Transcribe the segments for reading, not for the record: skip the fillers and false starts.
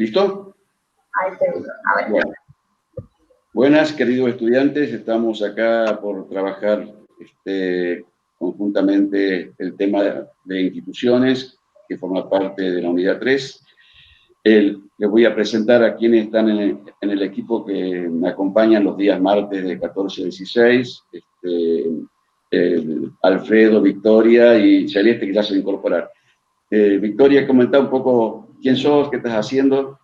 ¿Listo? Ahí te digo. A ver. Bueno. Buenas, queridos estudiantes. Estamos acá por trabajar conjuntamente el tema de instituciones, que forma parte de la unidad 3. Les voy a presentar a quienes están en el equipo que me acompañan los días martes de 14 a 16. Alfredo, Victoria y Celeste, que ya se va a incorporar. Victoria, comenta un poco quién sos, qué estás haciendo.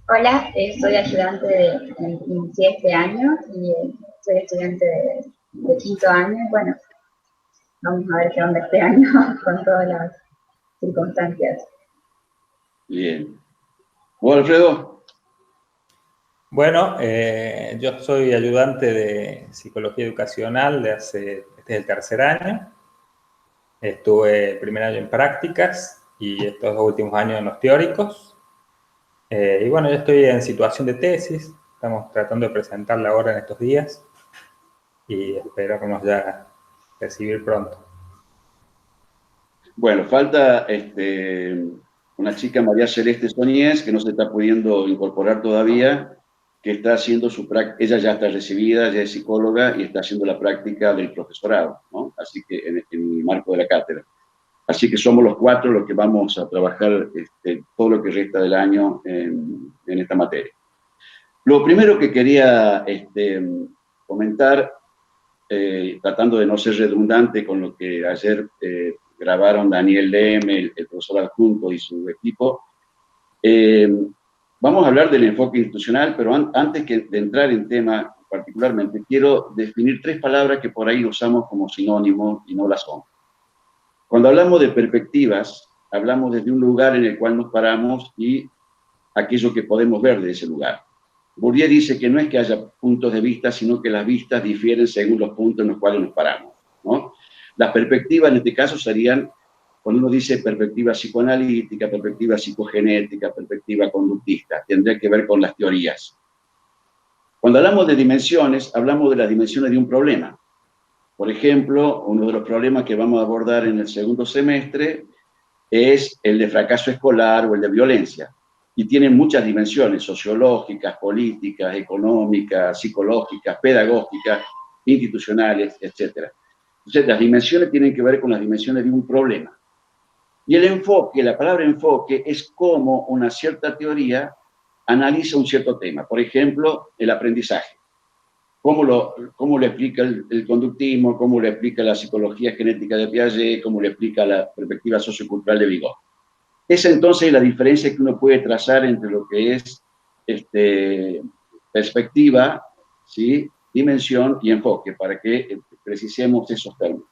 Hola, soy ayudante inicié este año y soy estudiante de quinto año. Bueno, vamos a ver qué onda este año con todas las circunstancias. Bien. ¿Vos, Alfredo? Bueno, yo soy ayudante de psicología educacional este es el tercer año. Estuve el primer año en prácticas y estos dos últimos años en los teóricos. Y bueno, yo estoy en situación de tesis, estamos tratando de presentarla ahora en estos días y esperamos ya recibir pronto. Bueno, falta una chica, María Celeste Soñés, que no se está pudiendo incorporar todavía, que está haciendo su práctica. Ella ya está recibida, ya es psicóloga y está haciendo la práctica del profesorado, ¿no? Así que en el marco de la cátedra. Así que somos los 4 los que vamos a trabajar todo lo que resta del año en esta materia. Lo primero que quería comentar, tratando de no ser redundante con lo que ayer grabaron Daniel Leme, el profesor adjunto y su equipo, vamos a hablar del enfoque institucional, pero antes de entrar en tema particularmente, quiero definir 3 palabras que por ahí usamos como sinónimo y no las son. Cuando hablamos de perspectivas, hablamos desde un lugar en el cual nos paramos y aquello que podemos ver de ese lugar. Bourdieu dice que no es que haya puntos de vista, sino que las vistas difieren según los puntos en los cuales nos paramos, ¿no? Las perspectivas en este caso serían, cuando uno dice perspectiva psicoanalítica, perspectiva psicogenética, perspectiva conductista, tendría que ver con las teorías. Cuando hablamos de dimensiones, hablamos de las dimensiones de un problema. Por ejemplo, uno de los problemas que vamos a abordar en el segundo semestre es el de fracaso escolar o el de violencia. Y tienen muchas dimensiones sociológicas, políticas, económicas, psicológicas, pedagógicas, institucionales, etc. Entonces, las dimensiones tienen que ver con las dimensiones de un problema. Y el enfoque, la palabra enfoque, es cómo una cierta teoría analiza un cierto tema. Por ejemplo, el aprendizaje. ¿Cómo lo explica el conductismo? ¿Cómo lo explica la psicología genética de Piaget? ¿Cómo lo explica la perspectiva sociocultural de Vygotsky? Esa entonces es la diferencia que uno puede trazar entre lo que es perspectiva, ¿sí?, dimensión y enfoque, para que precisemos esos términos.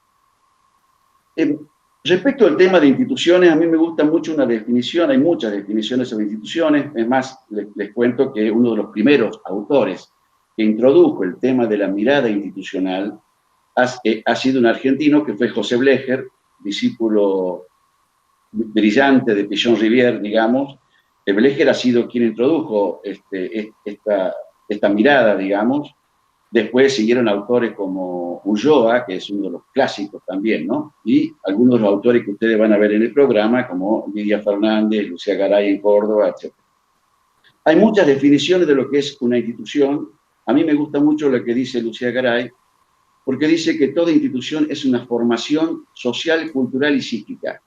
Respecto al tema de instituciones, a mí me gusta mucho una definición, hay muchas definiciones sobre instituciones, es más, les cuento que uno de los primeros autores que introdujo el tema de la mirada institucional ha sido un argentino que fue José Blecher, discípulo brillante de Pichon Rivière, digamos. Blecher ha sido quien introdujo esta mirada, digamos. Después siguieron autores como Ulloa, que es uno de los clásicos también, ¿no? Y algunos de los autores que ustedes van a ver en el programa, como Lidia Fernández, Lucía Garay en Córdoba, etc. Hay muchas definiciones de lo que es una institución. A mí me gusta mucho lo que dice Lucía Garay, porque dice que toda institución es una formación social, cultural y psíquica.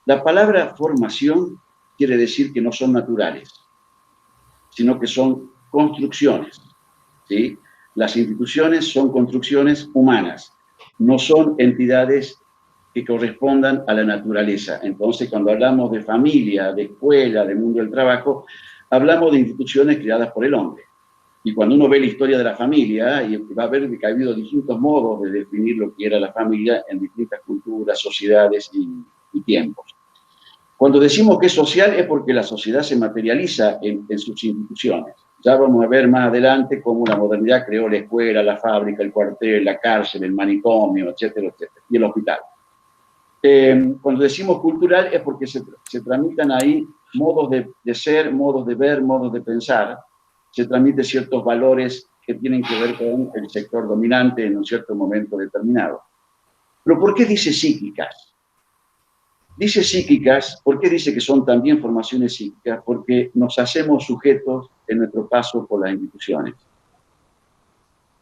La palabra formación quiere decir que no son naturales, sino que son construcciones, ¿sí? Las instituciones son construcciones humanas, no son entidades que correspondan a la naturaleza. Entonces, cuando hablamos de familia, de escuela, de mundo del trabajo, hablamos de instituciones creadas por el hombre. Y cuando uno ve la historia de la familia, y va a ver que ha habido distintos modos de definir lo que era la familia en distintas culturas, sociedades y tiempos. Cuando decimos que es social es porque la sociedad se materializa en sus instituciones. Ya vamos a ver más adelante cómo la modernidad creó la escuela, la fábrica, el cuartel, la cárcel, el manicomio, etcétera, etcétera, y el hospital. Cuando decimos cultural es porque se tramitan ahí modos de ser, modos de ver, modos de pensar, se transmiten ciertos valores que tienen que ver con el sector dominante en un cierto momento determinado. Pero ¿por qué dice psíquicas? Dice psíquicas, ¿por qué dice que son también formaciones psíquicas? Porque nos hacemos sujetos en nuestro paso por las instituciones.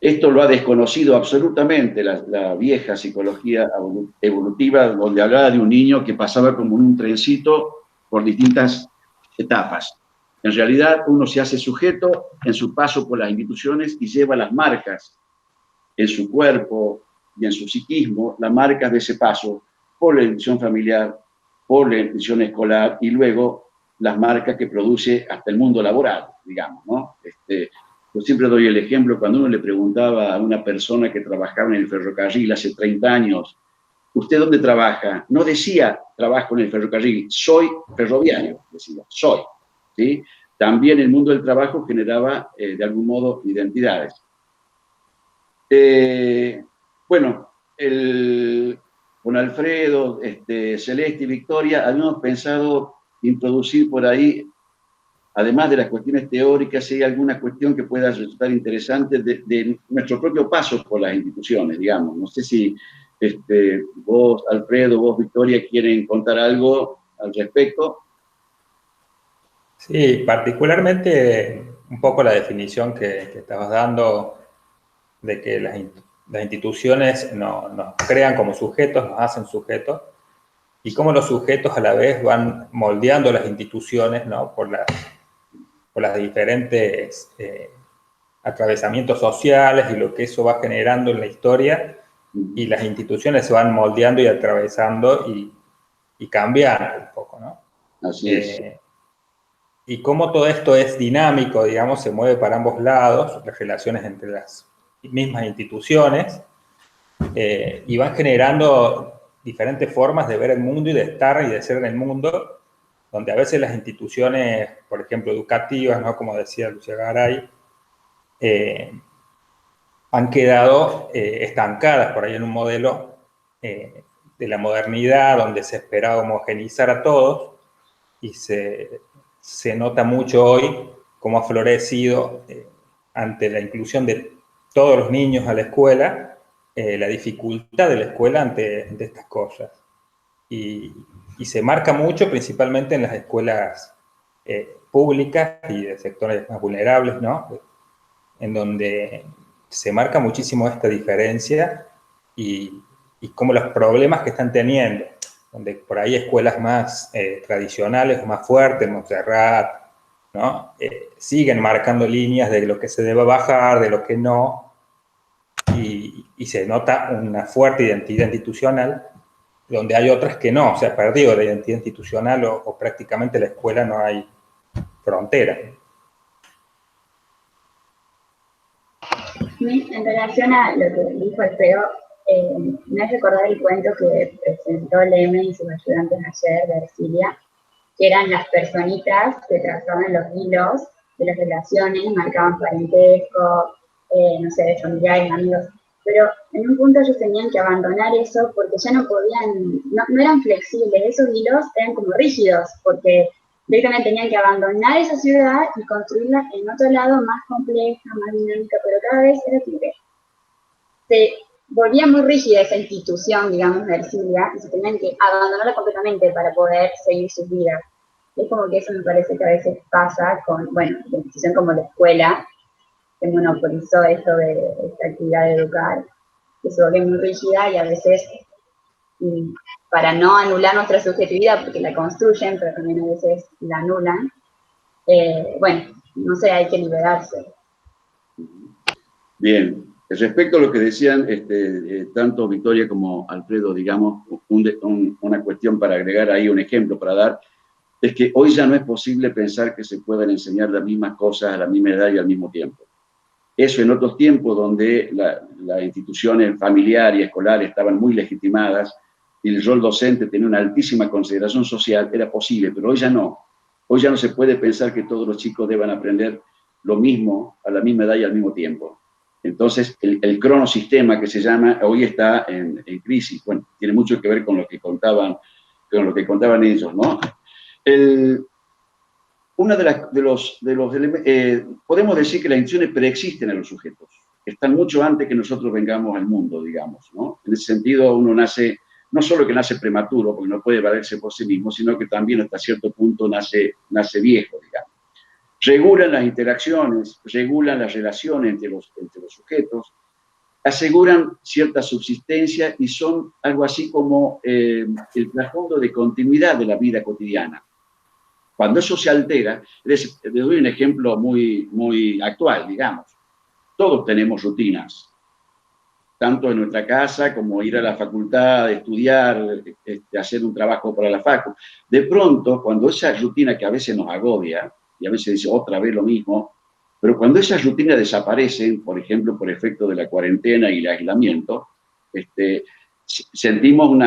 Esto lo ha desconocido absolutamente la vieja psicología evolutiva, donde hablaba de un niño que pasaba como un trencito por distintas etapas. En realidad, uno se hace sujeto en su paso por las instituciones y lleva las marcas en su cuerpo y en su psiquismo, las marcas de ese paso por la institución familiar, por la institución escolar y luego las marcas que produce hasta el mundo laboral, digamos, ¿no? Yo siempre doy el ejemplo cuando uno le preguntaba a una persona que trabajaba en el ferrocarril hace 30 años, ¿usted dónde trabaja? No decía, trabajo en el ferrocarril, soy ferroviario, decía, soy, ¿sí? También el mundo del trabajo generaba, de algún modo, identidades. Bueno, con Alfredo, Celeste y Victoria, habíamos pensado introducir por ahí, además de las cuestiones teóricas, si hay alguna cuestión que pueda resultar interesante de nuestro propio paso por las instituciones, digamos. No sé si vos, Alfredo, vos, Victoria, quieren contar algo al respecto. Sí, particularmente un poco la definición que estabas dando de que las instituciones nos crean como sujetos, nos hacen sujetos, y cómo los sujetos a la vez van moldeando las instituciones, ¿no? por las diferentes atravesamientos sociales y lo que eso va generando en la historia, y las instituciones se van moldeando y atravesando y cambiando un poco, ¿no? Así es. Y cómo todo esto es dinámico, digamos, se mueve para ambos lados, las relaciones entre las mismas instituciones, y van generando diferentes formas de ver el mundo y de estar y de ser en el mundo, donde a veces las instituciones, por ejemplo, educativas, ¿no? Como decía Lucía Garay, han quedado estancadas por ahí en un modelo de la modernidad, donde se esperaba homogeneizar a todos, y se nota mucho hoy cómo ha florecido ante la inclusión de todos los niños a la escuela, la dificultad de la escuela ante estas cosas. Y se marca mucho, principalmente en las escuelas públicas y de sectores más vulnerables, ¿no? En donde se marca muchísimo esta diferencia y cómo los problemas que están teniendo, donde por ahí escuelas más tradicionales o más fuertes, Montserrat, ¿no? Siguen marcando líneas de lo que se debe bajar, de lo que no, y se nota una fuerte identidad institucional, donde hay otras que no, se ha perdido la identidad institucional o prácticamente la escuela no hay frontera. En relación a lo que dijo Alfredo, me hace recordar el cuento que presentó Leme y sus ayudantes ayer de Ercilia, que eran las personitas que trazaban los hilos de las relaciones, marcaban parentesco, no sé, familiares, amigos, pero en un punto ellos tenían que abandonar eso porque ya no podían, no eran flexibles, esos hilos eran como rígidos, porque directamente tenían que abandonar esa ciudad y construirla en otro lado más compleja, más dinámica, pero cada vez era como que se volvía muy rígida esa institución, digamos, de Ercilia, y se tenían que abandonarla completamente para poder seguir sus vidas. Es como que eso me parece que a veces pasa con, bueno, la institución como la escuela, que monopolizó esto de esta actividad de educar, que se vuelve muy rígida y a veces, para no anular nuestra subjetividad, porque la construyen, pero también a veces la anulan, bueno, no sé, hay que liberarse. Bien, respecto a lo que decían tanto Victoria como Alfredo, digamos, una cuestión para agregar ahí, un ejemplo para dar, es que hoy ya no es posible pensar que se puedan enseñar las mismas cosas a la misma edad y al mismo tiempo. Eso en otros tiempos donde las instituciones familiares y escolares estaban muy legitimadas y el rol docente tenía una altísima consideración social, era posible, pero hoy ya no. Hoy ya no se puede pensar que todos los chicos deban aprender lo mismo a la misma edad y al mismo tiempo. Entonces, el cronosistema que se llama, hoy está en crisis. Bueno, tiene mucho que ver con lo que contaban ellos, ¿no? Podemos decir que las instituciones preexisten a los sujetos, están mucho antes que nosotros vengamos al mundo, digamos, ¿no? En ese sentido, uno nace no solo que nace prematuro, porque no puede valerse por sí mismo, sino que también hasta cierto punto nace viejo, digamos. Regulan las interacciones, regulan las relaciones entre los sujetos, aseguran cierta subsistencia y son algo así como el trasfondo de continuidad de la vida cotidiana. Cuando eso se altera, les doy un ejemplo muy actual, digamos. Todos tenemos rutinas, tanto en nuestra casa como ir a la facultad, estudiar, hacer un trabajo para la facu. De pronto, cuando esa rutina que a veces nos agobia, y a veces dice otra vez lo mismo, pero cuando esas rutinas desaparecen, por ejemplo, por efecto de la cuarentena y el aislamiento, sentimos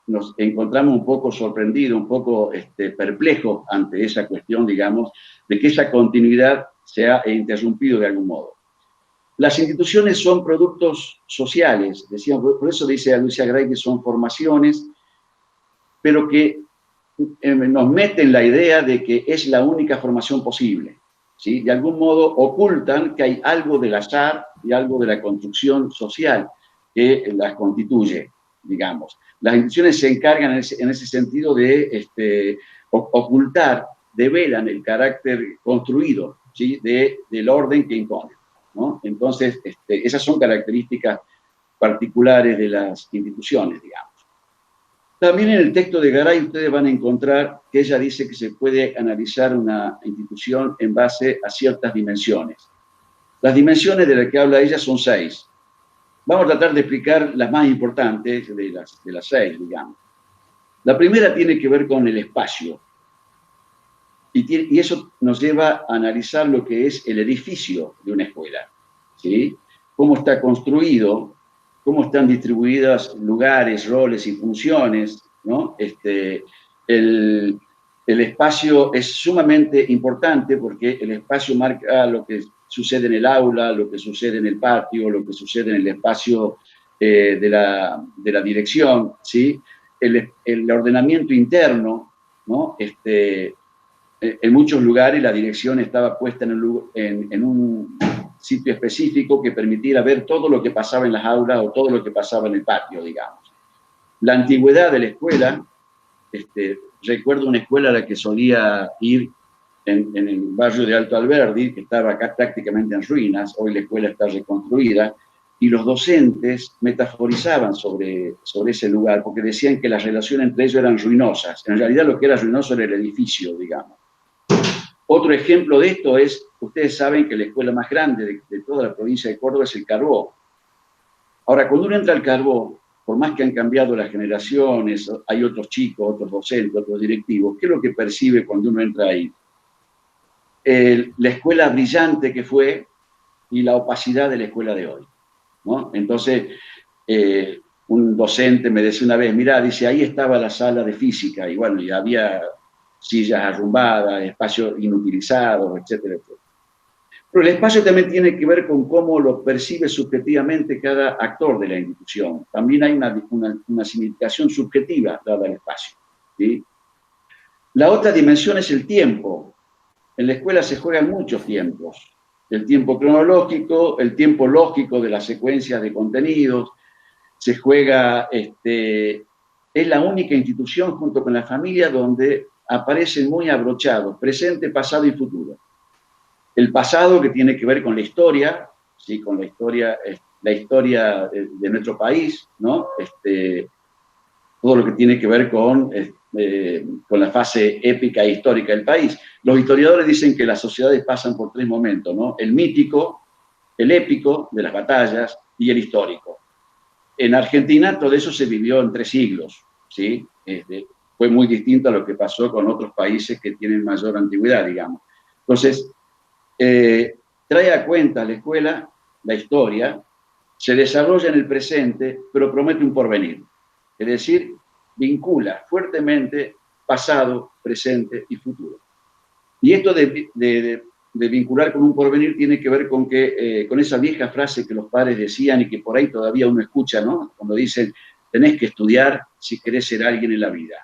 nos encontramos un poco sorprendidos, un poco perplejos ante esa cuestión, digamos, de que esa continuidad se ha interrumpido de algún modo. Las instituciones son productos sociales, decíamos, por eso dice a Lucia Gray que son formaciones, pero que nos meten la idea de que es la única formación posible, ¿sí? De algún modo ocultan que hay algo del azar y algo de la construcción social que las constituye, digamos. Las instituciones se encargan en ese sentido de ocultar, develan el carácter construido, ¿sí? Del orden que impone, ¿no? Entonces, esas son características particulares de las instituciones, digamos. También en el texto de Garay ustedes van a encontrar que ella dice que se puede analizar una institución en base a ciertas dimensiones. Las dimensiones de las que habla ella son 6. Vamos a tratar de explicar las más importantes de las 6, digamos. La primera tiene que ver con el espacio. Y eso nos lleva a analizar lo que es el edificio de una escuela, ¿sí? Cómo está construido, cómo están distribuidas lugares, roles y funciones, ¿no? El espacio es sumamente importante porque el espacio marca lo que sucede en el aula, lo que sucede en el patio, lo que sucede en el espacio de la dirección, ¿sí? El ordenamiento interno, ¿no? En muchos lugares la dirección estaba puesta en un sitio específico que permitiera ver todo lo que pasaba en las aulas o todo lo que pasaba en el patio, digamos. La antigüedad de la escuela, recuerdo una escuela a la que solía ir en el barrio de Alto Alberdi, que estaba acá prácticamente en ruinas, hoy la escuela está reconstruida, y los docentes metaforizaban sobre ese lugar, porque decían que las relaciones entre ellos eran ruinosas. En realidad lo que era ruinoso era el edificio, digamos. Otro ejemplo de esto es, ustedes saben que la escuela más grande de toda la provincia de Córdoba es el Carbó. Ahora, cuando uno entra al Carbó, por más que han cambiado las generaciones, hay otros chicos, otros docentes, otros directivos, ¿qué es lo que percibe cuando uno entra ahí? La escuela brillante que fue y la opacidad de la escuela de hoy, ¿no? Entonces, un docente me decía una vez, mirá, dice, ahí estaba la sala de física, y bueno, y había sillas arrumbadas, espacios inutilizados, etcétera, etcétera. Pero el espacio también tiene que ver con cómo lo percibe subjetivamente cada actor de la institución. También hay una significación subjetiva dada al espacio, ¿sí? La otra dimensión es el tiempo. En la escuela se juegan muchos tiempos. El tiempo cronológico, el tiempo lógico de las secuencias de contenidos. Se juega, es la única institución junto con la familia donde aparecen muy abrochados, presente, pasado y futuro. El pasado que tiene que ver con la historia, ¿sí? Con la historia de nuestro país, ¿no? Todo lo que tiene que ver con la fase épica e histórica del país. Los historiadores dicen que las sociedades pasan por 3 momentos, ¿no? El mítico, el épico de las batallas y el histórico. En Argentina todo eso se vivió en 3 siglos, ¿sí? Fue muy distinto a lo que pasó con otros países que tienen mayor antigüedad, digamos. Entonces, trae a cuenta la escuela, la historia, se desarrolla en el presente, pero promete un porvenir. Es decir, vincula fuertemente pasado, presente y futuro. Y esto de vincular con un porvenir tiene que ver con esa vieja frase que los padres decían y que por ahí todavía uno escucha, ¿no? Cuando dicen, tenés que estudiar si querés ser alguien en la vida.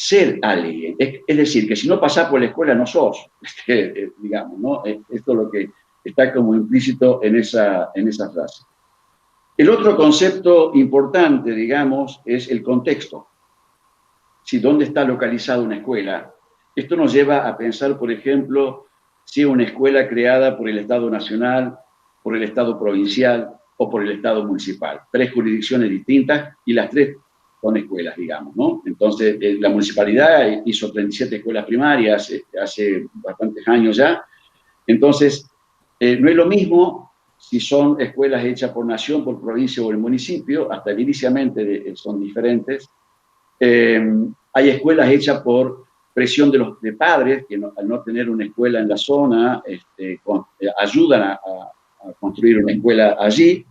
Ser alguien, es decir, que si no pasás por la escuela no sos, digamos, ¿no? Esto es lo que está como implícito en esa frase. El otro concepto importante, digamos, es el contexto. Si dónde está localizada una escuela. Esto nos lleva a pensar, por ejemplo, si una escuela creada por el Estado Nacional, por el Estado Provincial o por el Estado Municipal. 3 jurisdicciones distintas y las 3 son escuelas, digamos, ¿no? Entonces, la municipalidad hizo 37 escuelas primarias hace bastantes años ya. Entonces, no es lo mismo si son escuelas hechas por nación, por provincia o el municipio, hasta ediliciamente son diferentes. Hay escuelas hechas por presión de padres, que al no tener una escuela en la zona, ayudan a construir una escuela allí.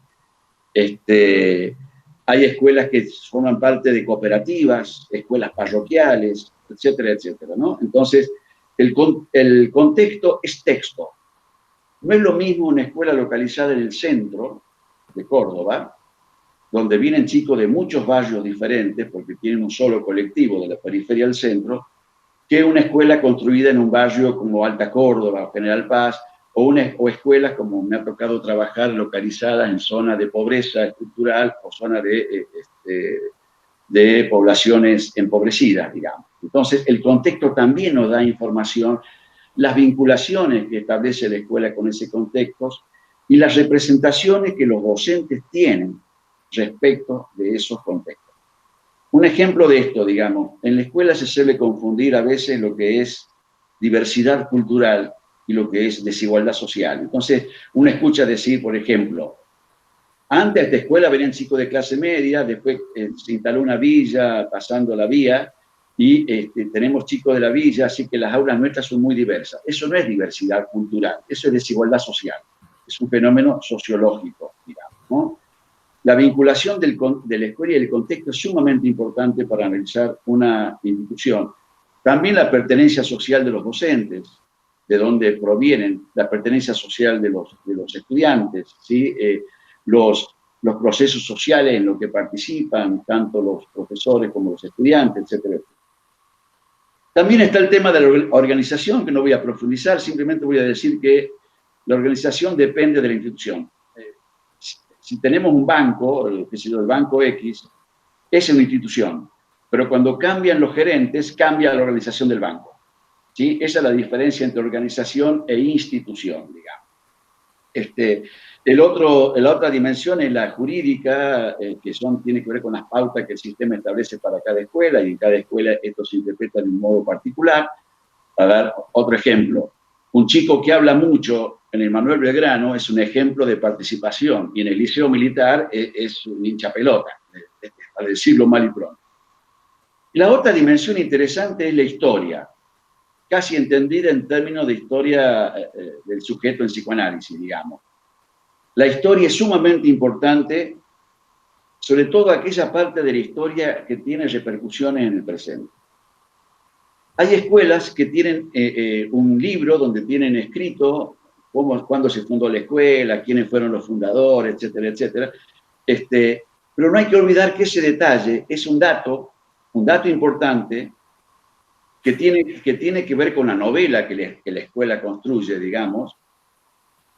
Hay escuelas que forman parte de cooperativas, escuelas parroquiales, etcétera, etcétera, ¿no? Entonces, el contexto es texto. No es lo mismo una escuela localizada en el centro de Córdoba, donde vienen chicos de muchos barrios diferentes, porque tienen un solo colectivo de la periferia al centro, que una escuela construida en un barrio como Alta Córdoba, General Paz, o escuelas como me ha tocado trabajar localizadas en zonas de pobreza estructural o zonas de poblaciones empobrecidas, digamos. Entonces, el contexto también nos da información, las vinculaciones que establece la escuela con ese contexto y las representaciones que los docentes tienen respecto de esos contextos. Un ejemplo de esto, digamos, en la escuela se suele confundir a veces lo que es diversidad cultural y lo que es desigualdad social. Entonces, uno escucha decir, por ejemplo, antes a esta escuela venían chicos de clase media, después se instaló una villa pasando la vía y tenemos chicos de la villa, así que las aulas nuestras son muy diversas. Eso no es diversidad cultural, eso es desigualdad social. Es un fenómeno sociológico, digamos, ¿no? La vinculación de la escuela y el contexto es sumamente importante para analizar una institución. También la pertenencia social de los docentes, de dónde provienen, la pertenencia social de los estudiantes, ¿sí? Los procesos sociales en los que participan, tanto los profesores como los estudiantes, etc. También está el tema de la organización, que no voy a profundizar, simplemente voy a decir que la organización depende de la institución. Si tenemos un banco, el banco X, es una institución, pero cuando cambian los gerentes, cambia la organización del banco. ¿Sí? Esa es la diferencia entre organización e institución, digamos. La otra dimensión es la jurídica, que tiene que ver con las pautas que el sistema establece para cada escuela, y en cada escuela esto se interpreta de un modo particular. Para dar otro ejemplo, un chico que habla mucho en el Manuel Belgrano es un ejemplo de participación, y en el Liceo Militar es un hincha pelota, para decirlo mal y pronto. La otra dimensión interesante es la historia, casi entendida en términos de historia del sujeto en psicoanálisis, digamos. La historia es sumamente importante, sobre todo aquella parte de la historia que tiene repercusiones en el presente. Hay escuelas que tienen un libro donde tienen escrito cuándo se fundó la escuela, quiénes fueron los fundadores, etcétera, etcétera. Pero no hay que olvidar que ese detalle es un dato importante que tiene que ver con la novela que la escuela construye, digamos,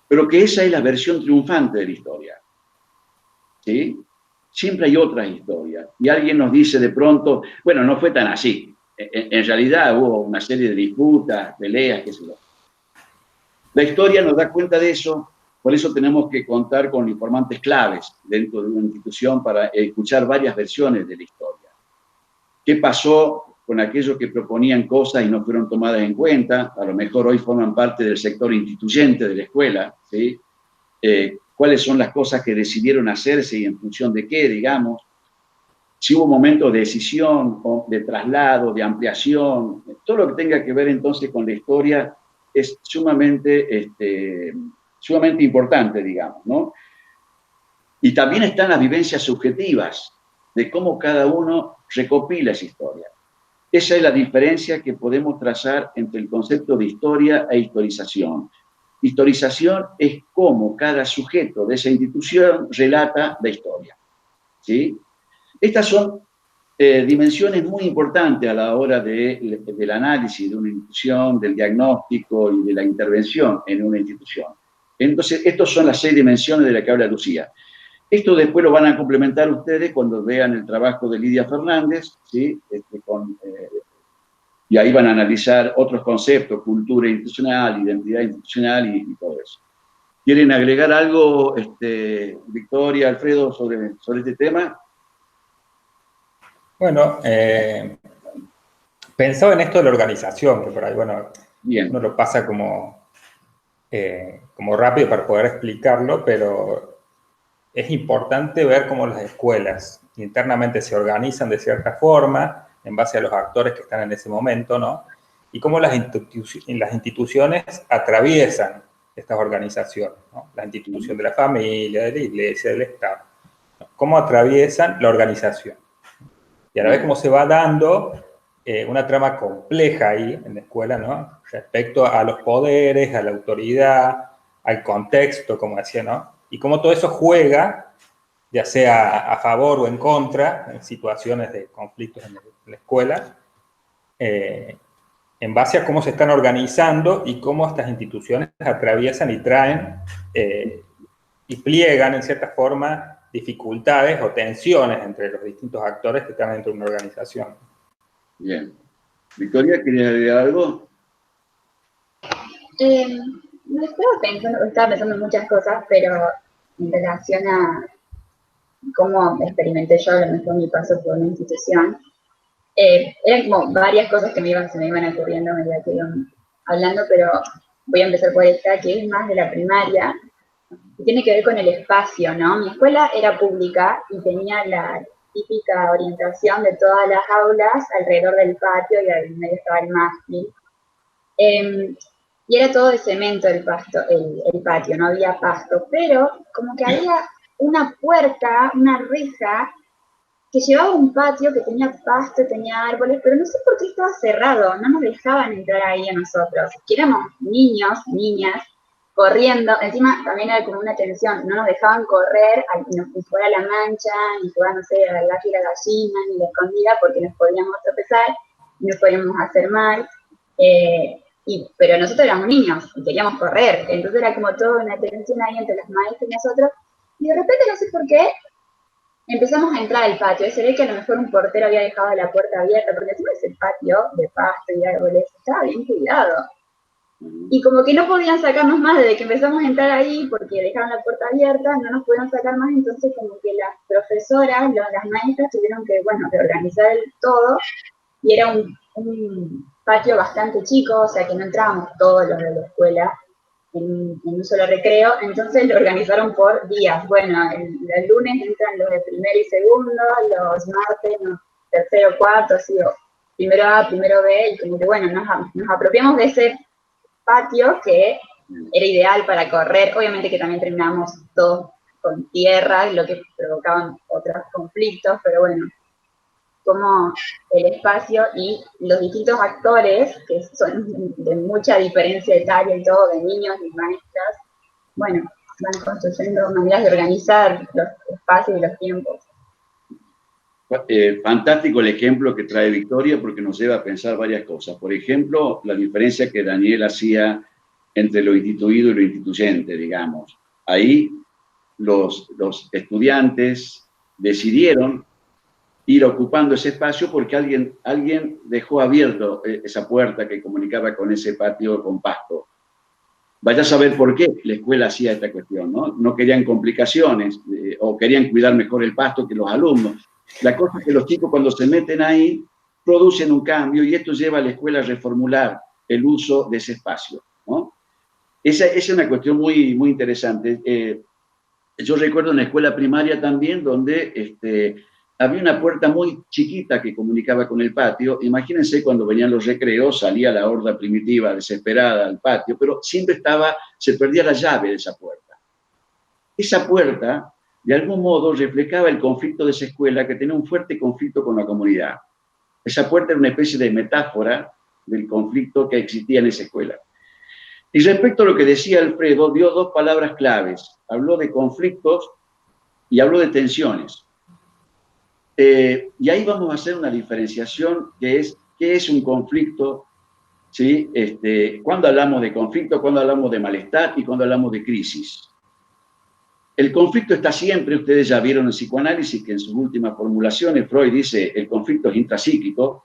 pero que esa es la versión triunfante de la historia. ¿Sí? Siempre hay otras historias. Y alguien nos dice de pronto, bueno, no fue tan así. En realidad hubo una serie de disputas, peleas, qué sé yo. La historia nos da cuenta de eso, por eso tenemos que contar con informantes claves dentro de una institución para escuchar varias versiones de la historia. ¿Qué pasó con aquellos que proponían cosas y no fueron tomadas en cuenta? A lo mejor hoy forman parte del sector instituyente de la escuela, ¿sí? ¿Cuáles son las cosas que decidieron hacerse y en función de qué, digamos? Si hubo momentos de decisión, de traslado, de ampliación, todo lo que tenga que ver entonces con la historia es sumamente importante, digamos, ¿no? Y también están las vivencias subjetivas de cómo cada uno recopila esa historia. Esa es la diferencia que podemos trazar entre el concepto de historia e historización. Historización es cómo cada sujeto de esa institución relata la historia, ¿sí? Estas son dimensiones muy importantes a la hora del análisis de una institución, del diagnóstico y de la intervención en una institución. Entonces, estas son las 6 dimensiones de las que habla Lucía. Esto después lo van a complementar ustedes cuando vean el trabajo de Lidia Fernández, ¿sí? Y ahí van a analizar otros conceptos, cultura institucional, identidad institucional y todo eso. ¿Quieren agregar algo, Victoria, Alfredo, sobre este tema? Bueno, pensaba en esto de la organización, que por ahí, bueno, bien, uno lo pasa como rápido para poder explicarlo, pero es importante ver cómo las escuelas internamente se organizan de cierta forma, en base a los actores que están en ese momento, ¿no? Y cómo las instituciones atraviesan estas organizaciones, ¿no? La institución de la familia, de la iglesia, del Estado, ¿no? Cómo atraviesan la organización. Y a la vez cómo se va dando una trama compleja ahí en la escuela, ¿no? Respecto a los poderes, a la autoridad, al contexto, como decía, ¿no? Y cómo todo eso juega, ya sea a favor o en contra, en situaciones de conflictos en la escuela, en base a cómo se están organizando y cómo estas instituciones atraviesan y traen y pliegan, en cierta forma, dificultades o tensiones entre los distintos actores que están dentro de una organización. Bien. Victoria, ¿querías agregar algo? Estaba pensando en muchas cosas, pero en relación a cómo experimenté yo a lo mejor mi paso por una institución, eran como varias cosas que se me iban ocurriendo a medida que iban hablando, pero voy a empezar por esta, que es más de la primaria, y tiene que ver con el espacio, ¿no? Mi escuela era pública y tenía la típica orientación de todas las aulas alrededor del patio, y al medio estaba el mástil. Y era todo de cemento el patio, no había pasto, pero como que había una puerta, una reja, que llevaba a un patio que tenía pasto, tenía árboles, pero no sé por qué estaba cerrado, no nos dejaban entrar ahí a nosotros, que éramos niños, niñas, corriendo, encima también era como una tensión, no nos dejaban correr, ni jugar a la mancha, ni jugar, no sé, al gato y la gallina, ni la escondida, porque nos podíamos tropezar, y nos podíamos hacer mal, pero nosotros éramos niños y queríamos correr, entonces era como toda una tensión ahí entre las maestras y nosotros, y de repente no sé por qué, empezamos a entrar al patio, y se ve que a lo mejor un portero había dejado la puerta abierta, porque encima ese patio de pasto y árboles estaba bien cuidado. Y como que no podían sacarnos más desde que empezamos a entrar ahí, porque dejaron la puerta abierta, no nos podían sacar más, entonces como que las profesoras, las maestras tuvieron que, reorganizar todo, y era un patio bastante chico, o sea que no entrábamos todos los de la escuela en un solo recreo, entonces lo organizaron por días. Bueno, el lunes entran los de primero y segundo, los martes, tercero, cuarto, así, primero A, primero B, y como que nos apropiamos de ese patio que era ideal para correr, obviamente que también terminamos todos con tierra, lo que provocaban otros conflictos, pero bueno, como el espacio y los distintos actores, que son de mucha diferencia etaria y todo, de niños y maestras, van construyendo maneras de organizar los espacios y los tiempos. Fantástico el ejemplo que trae Victoria, porque nos lleva a pensar varias cosas. Por ejemplo, la diferencia que Daniel hacía entre lo instituido y lo instituyente, digamos. Ahí los estudiantes decidieron ir ocupando ese espacio porque alguien dejó abierto esa puerta que comunicaba con ese patio con pasto. Vaya a saber por qué la escuela hacía esta cuestión, ¿no? No querían complicaciones o querían cuidar mejor el pasto que los alumnos. La cosa es que los chicos cuando se meten ahí producen un cambio y esto lleva a la escuela a reformular el uso de ese espacio, ¿no? Esa es una cuestión muy, muy interesante. Yo recuerdo en la escuela primaria también donde había una puerta muy chiquita que comunicaba con el patio. Imagínense cuando venían los recreos, salía la horda primitiva desesperada al patio, pero siempre se perdía la llave de esa puerta. Esa puerta, de algún modo, reflejaba el conflicto de esa escuela que tenía un fuerte conflicto con la comunidad. Esa puerta era una especie de metáfora del conflicto que existía en esa escuela. Y respecto a lo que decía Alfredo, dio dos palabras claves. Habló de conflictos y habló de tensiones. Y ahí vamos a hacer una diferenciación que es qué es un conflicto, ¿sí? Cuando hablamos de conflicto, cuando hablamos de malestar y cuando hablamos de crisis. el conflicto está siempre, ustedes ya vieron en psicoanálisis que en sus últimas formulaciones Freud dice el conflicto es intrapsíquico,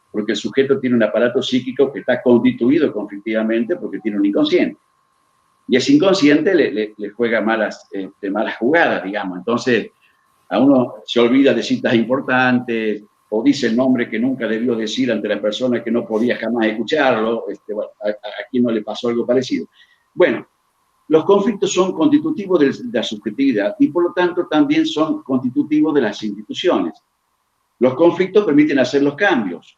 porque el sujeto tiene un aparato psíquico que está constituido conflictivamente porque tiene un inconsciente. Y ese inconsciente le juega malas jugadas, digamos. Entonces, a uno se olvida de citas importantes, o dice el nombre que nunca debió decir ante la persona que no podía jamás escucharlo. Bueno, a quien no le pasó algo parecido. Bueno, los conflictos son constitutivos de la subjetividad y por lo tanto también son constitutivos de las instituciones. Los conflictos permiten hacer los cambios.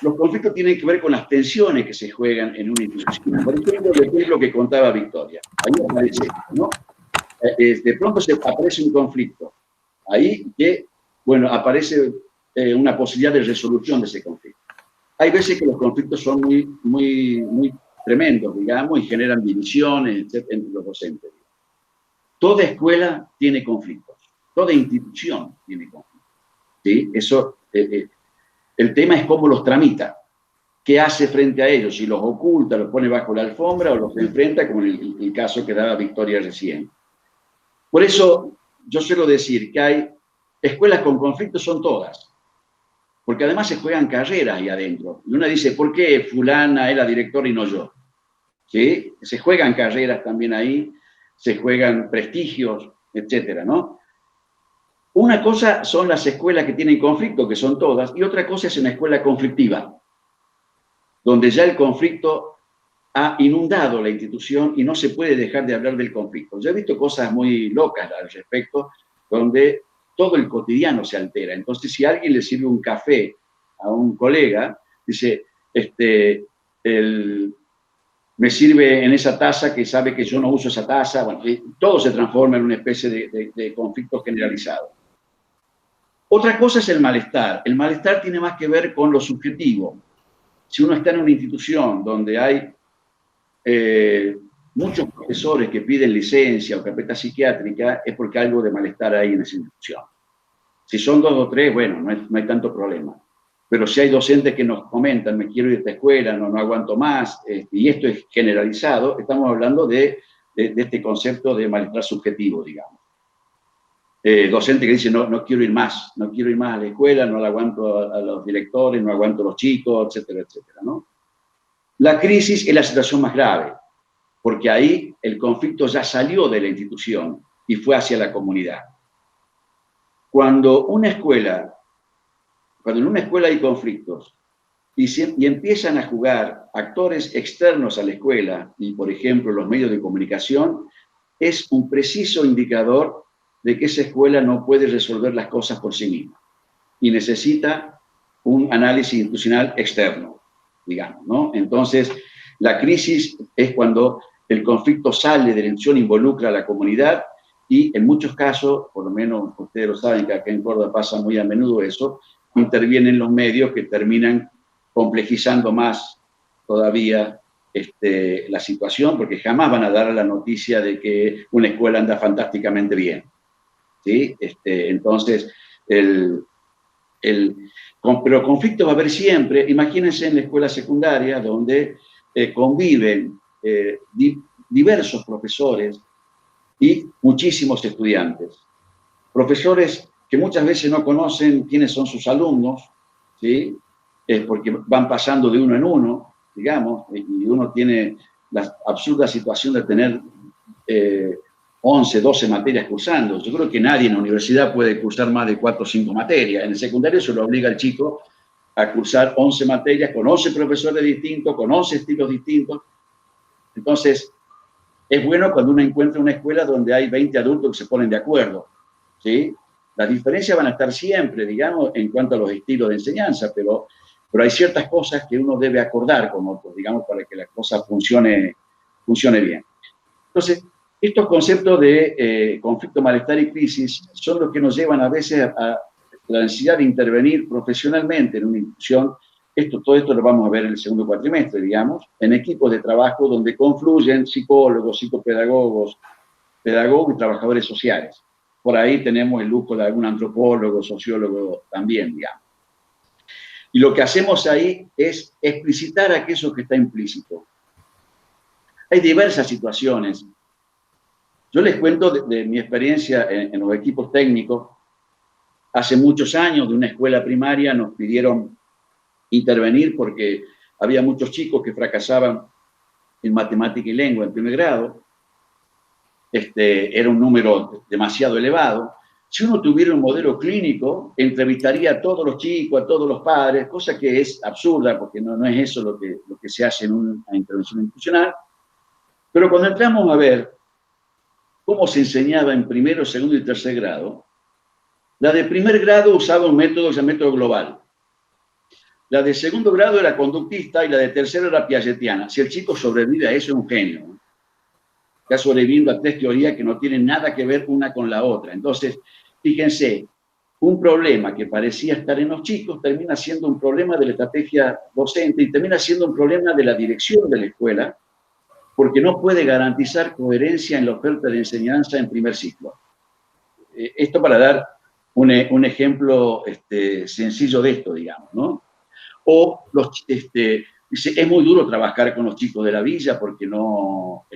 Los conflictos tienen que ver con las tensiones que se juegan en una institución. Por ejemplo, el ejemplo que contaba Victoria. Ahí aparece, ¿no? De pronto aparece un conflicto. Ahí que, bueno, aparece una posibilidad de resolución de ese conflicto. Hay veces que los conflictos son muy tremendos, digamos, y generan divisiones, etc., entre los docentes. Toda escuela tiene conflictos. Toda institución tiene conflictos. ¿Sí? Eso... el tema es cómo los tramita, qué hace frente a ellos, si los oculta, los pone bajo la alfombra o los enfrenta, como en el caso que daba Victoria recién. Por eso yo suelo decir que hay escuelas con conflictos, son todas, porque además se juegan carreras ahí adentro. Y una dice, ¿por qué fulana es la directora y no yo? ¿Sí? Se juegan carreras también ahí, se juegan prestigios, etcétera, ¿no? Una cosa son las escuelas que tienen conflicto, que son todas, y otra cosa es una escuela conflictiva, donde ya el conflicto ha inundado la institución y no se puede dejar de hablar del conflicto. Yo he visto cosas muy locas al respecto, donde todo el cotidiano se altera. Entonces, si alguien le sirve un café a un colega, dice, me sirve en esa taza que sabe que yo no uso esa taza, bueno, todo se transforma en una especie de conflicto generalizado. Otra cosa es el malestar. El malestar tiene más que ver con lo subjetivo. Si uno está en una institución donde hay muchos profesores que piden licencia o carpeta psiquiátrica, es porque algo de malestar hay en esa institución. Si son 2 o 3, bueno, no hay tanto problema. Pero si hay docentes que nos comentan, me quiero ir de esta escuela, no aguanto más, y esto es generalizado, estamos hablando de este concepto de malestar subjetivo, digamos. Docente que dice, no quiero ir más a la escuela, no la aguanto a los directores, no aguanto a los chicos, etcétera, etcétera, ¿no? La crisis es la situación más grave, porque ahí el conflicto ya salió de la institución y fue hacia la comunidad. Cuando en una escuela hay conflictos y empiezan a jugar actores externos a la escuela, y por ejemplo los medios de comunicación, es un preciso indicador de que esa escuela no puede resolver las cosas por sí misma y necesita un análisis institucional externo, digamos, ¿no? Entonces, la crisis es cuando el conflicto sale de la institución, involucra a la comunidad y en muchos casos, por lo menos ustedes lo saben que acá en Córdoba pasa muy a menudo eso, intervienen los medios que terminan complejizando más todavía la situación, porque jamás van a dar la noticia de que una escuela anda fantásticamente bien. ¿Sí? Entonces, pero conflicto va a haber siempre. Imagínense en la escuela secundaria donde conviven diversos profesores y muchísimos estudiantes. Profesores que muchas veces no conocen quiénes son sus alumnos, ¿sí? Porque van pasando de uno en uno, digamos, y uno tiene la absurda situación de tener 11, 12 materias cursando. Yo creo que nadie en la universidad puede cursar más de 4 o 5 materias. En el secundario se lo obliga al chico a cursar 11 materias con 11 profesores distintos, con 11 estilos distintos. Entonces, es bueno cuando uno encuentra una escuela donde hay 20 adultos que se ponen de acuerdo, ¿sí? Las diferencias van a estar siempre, digamos, en cuanto a los estilos de enseñanza, pero hay ciertas cosas que uno debe acordar con otros, digamos, para que la cosa funcione bien. Entonces, estos conceptos de conflicto, malestar y crisis son los que nos llevan a veces a la necesidad de intervenir profesionalmente en una institución. Todo esto lo vamos a ver en el segundo cuatrimestre, digamos, en equipos de trabajo donde confluyen psicólogos, psicopedagogos, pedagogos y trabajadores sociales. Por ahí tenemos el lujo de algún antropólogo, sociólogo también, digamos. Y lo que hacemos ahí es explicitar aquello que está implícito. Hay diversas situaciones Yo les cuento de mi experiencia en los equipos técnicos. Hace muchos años, de una escuela primaria, nos pidieron intervenir porque había muchos chicos que fracasaban en matemática y lengua en primer grado. Era un número demasiado elevado. Si uno tuviera un modelo clínico, entrevistaría a todos los chicos, a todos los padres, cosa que es absurda porque no es eso lo que se hace en una intervención institucional. Pero cuando entramos a ver cómo se enseñaba en primero, segundo y tercer grado, la de primer grado usaba un método que se llama método global. La de segundo grado era conductista y la de tercero era piagetiana. Si el chico sobrevive a eso, es un genio. Está sobreviviendo a 3 teorías que no tienen nada que ver una con la otra. Entonces, fíjense, un problema que parecía estar en los chicos termina siendo un problema de la estrategia docente y termina siendo un problema de la dirección de la escuela, porque no puede garantizar coherencia en la oferta de enseñanza en primer ciclo. Esto para dar un ejemplo sencillo de esto, digamos, ¿no? O dice, es muy duro trabajar con los chicos de la villa porque no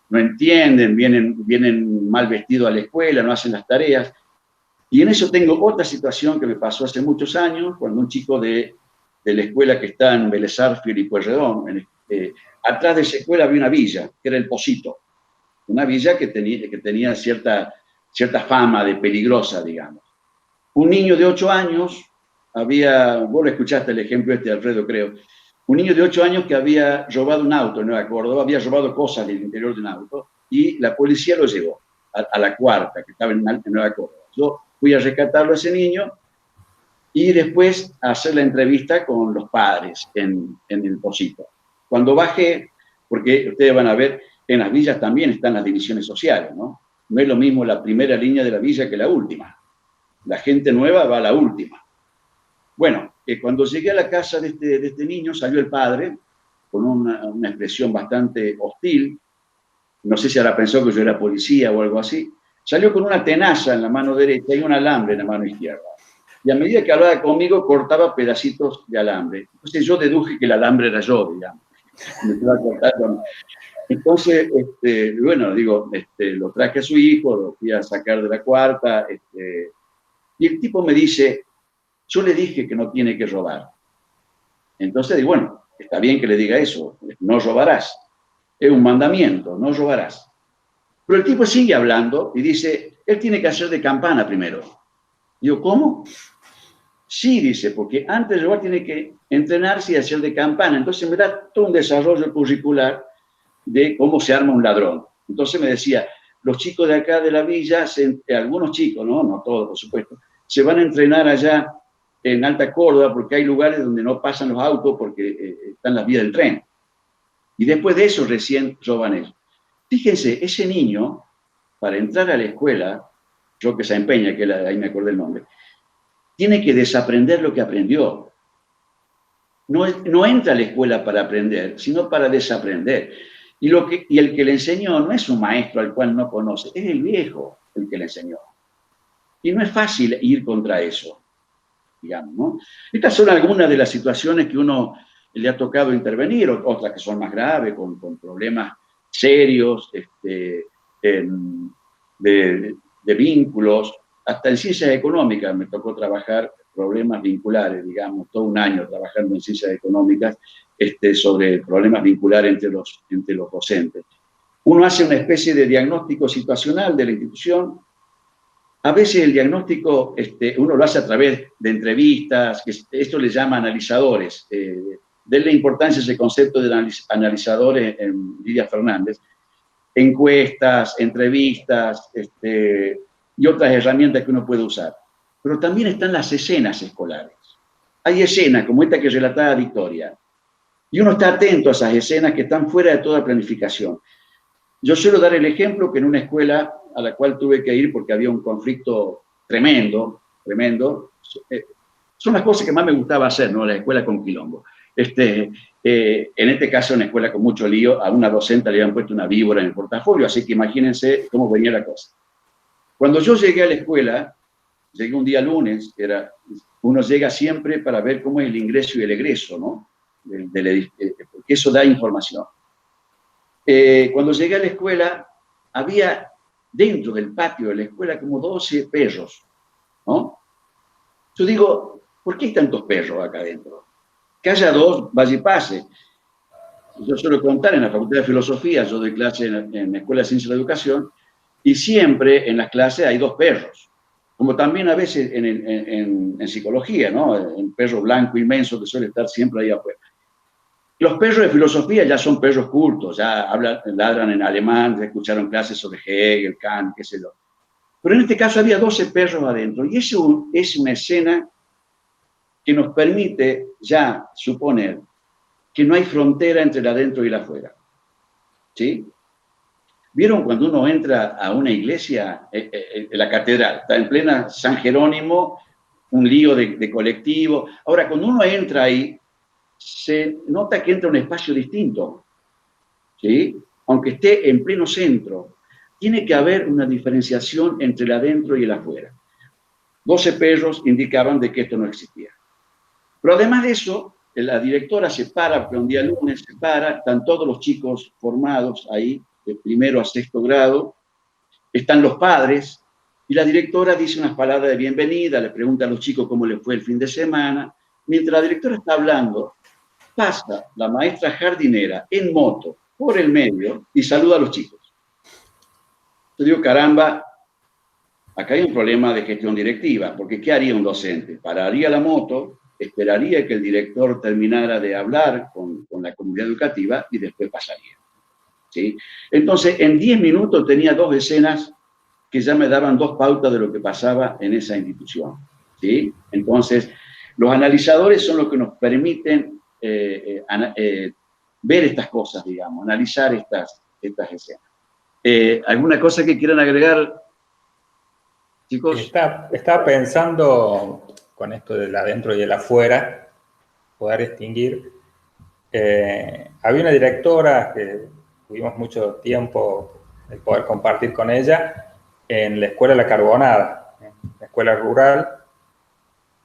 entienden, vienen mal vestidos a la escuela, no hacen las tareas. Y en eso tengo otra situación que me pasó hace muchos años, cuando un chico de la escuela que está en Vélez Sarsfield y Pueyrredón, atrás de esa escuela había una villa, que era el Pocito, una villa que tenía cierta fama de peligrosa, digamos. Un niño de 8 años vos lo escuchaste el ejemplo Alfredo, creo, un niño de 8 años que había robado un auto en Nueva Córdoba, había robado cosas del interior de un auto, y la policía lo llevó a la cuarta, que estaba en Nueva Córdoba. Yo fui a rescatarlo a ese niño, y después a hacer la entrevista con los padres en el Pocito. Cuando bajé, porque ustedes van a ver, en las villas también están las divisiones sociales, ¿no? No es lo mismo la primera línea de la villa que la última. La gente nueva va a la última. Bueno, cuando llegué a la casa de este niño, salió el padre con una expresión bastante hostil. No sé si ahora pensó que yo era policía o algo así. Salió con una tenaza en la mano derecha y un alambre en la mano izquierda. Y a medida que hablaba conmigo, cortaba pedacitos de alambre. Entonces yo deduje que el alambre era yo, digamos. Me estaba cortando. Entonces, bueno, digo, lo traje a su hijo, lo fui a sacar de la cuarta, y el tipo me dice, yo le dije que no tiene que robar. Entonces digo, bueno, está bien que le diga eso, no robarás. Es un mandamiento, no robarás. Pero el tipo sigue hablando y dice, él tiene que hacer de campana primero. Digo, ¿cómo? Sí, dice, porque antes de robar tiene que entrenarse y hacer de campana. Entonces me da todo un desarrollo curricular de cómo se arma un ladrón. Entonces me decía, los chicos de acá de la villa, algunos chicos, no todos, por supuesto, se van a entrenar allá en Alta Córdoba porque hay lugares donde no pasan los autos porque están las vías del tren. Y después de eso recién roban eso. Fíjense, ese niño, para entrar a la escuela, yo que se empeña, que ahí me acordé el nombre, tiene que desaprender lo que aprendió. No entra a la escuela para aprender, sino para desaprender. Y el que le enseñó no es un maestro al cual no conoce, es el viejo el que le enseñó. Y no es fácil ir contra eso, digamos, ¿no? Estas son algunas de las situaciones que uno le ha tocado intervenir, otras que son más graves, con problemas serios, de vínculos. Hasta en ciencias económicas me tocó trabajar problemas vinculares, digamos, todo un año trabajando en ciencias económicas sobre problemas vinculares entre los docentes. Uno hace una especie de diagnóstico situacional de la institución. A veces el diagnóstico uno lo hace a través de entrevistas, que esto le llama analizadores. Denle importancia a ese concepto de analizadores en Lidia Fernández. Encuestas, entrevistas, y otras herramientas que uno puede usar. Pero también están las escenas escolares. Hay escenas como esta que relataba Victoria. Y uno está atento a esas escenas que están fuera de toda planificación. Yo suelo dar el ejemplo que en una escuela a la cual tuve que ir porque había un conflicto tremendo, son las cosas que más me gustaba hacer, ¿no? La escuela con quilombo. En este caso, una escuela con mucho lío, a una docente le habían puesto una víbora en el portafolio, así que imagínense cómo venía la cosa. Cuando yo llegué a la escuela, llegué un día lunes, uno llega siempre para ver cómo es el ingreso y el egreso, ¿no? Porque eso da información. Cuando llegué a la escuela, había dentro del patio de la escuela como 12 perros, ¿no? Yo digo, ¿por qué hay tantos perros acá adentro? Que haya dos, vaya y pase. Yo suelo contar en la Facultad de Filosofía, yo doy clase en la Escuela de Ciencia de la Educación, y siempre en las clases hay dos perros. Como también a veces en psicología, ¿no? El perro blanco inmenso que suele estar siempre ahí afuera. Los perros de filosofía ya son perros cultos, ya ladran en alemán, ya escucharon clases sobre Hegel, Kant, qué sé yo. Pero en este caso había 12 perros adentro, y eso es una escena que nos permite ya suponer que no hay frontera entre el adentro y el afuera. ¿Sí? ¿Vieron cuando uno entra a una iglesia, la catedral, está en plena San Jerónimo, un lío de colectivo? Ahora, cuando uno entra ahí, se nota que entra a un espacio distinto, ¿sí? Aunque esté en pleno centro. Tiene que haber una diferenciación entre el adentro y el afuera. 12 perros indicaban de que esto no existía. Pero además de eso, la directora se para, porque un día lunes se para, están todos los chicos formados ahí, de primero a sexto grado, están los padres, y la directora dice unas palabras de bienvenida, le pregunta a los chicos cómo les fue el fin de semana. Mientras la directora está hablando, pasa la maestra jardinera en moto por el medio y saluda a los chicos. Yo digo, caramba, acá hay un problema de gestión directiva, porque ¿qué haría un docente? Pararía la moto, esperaría que el director terminara de hablar con la comunidad educativa y después pasaría. ¿Sí? Entonces, en 10 minutos tenía 2 escenas que ya me daban 2 pautas de lo que pasaba en esa institución. ¿Sí? Entonces, los analizadores son los que nos permiten ver estas cosas, digamos, analizar estas escenas. ¿Alguna cosa que quieran agregar, chicos? Estaba pensando con esto del adentro y el afuera, poder distinguir. Había una directora que tuvimos mucho tiempo el poder compartir con ella en la escuela La Carbonada, en la escuela rural,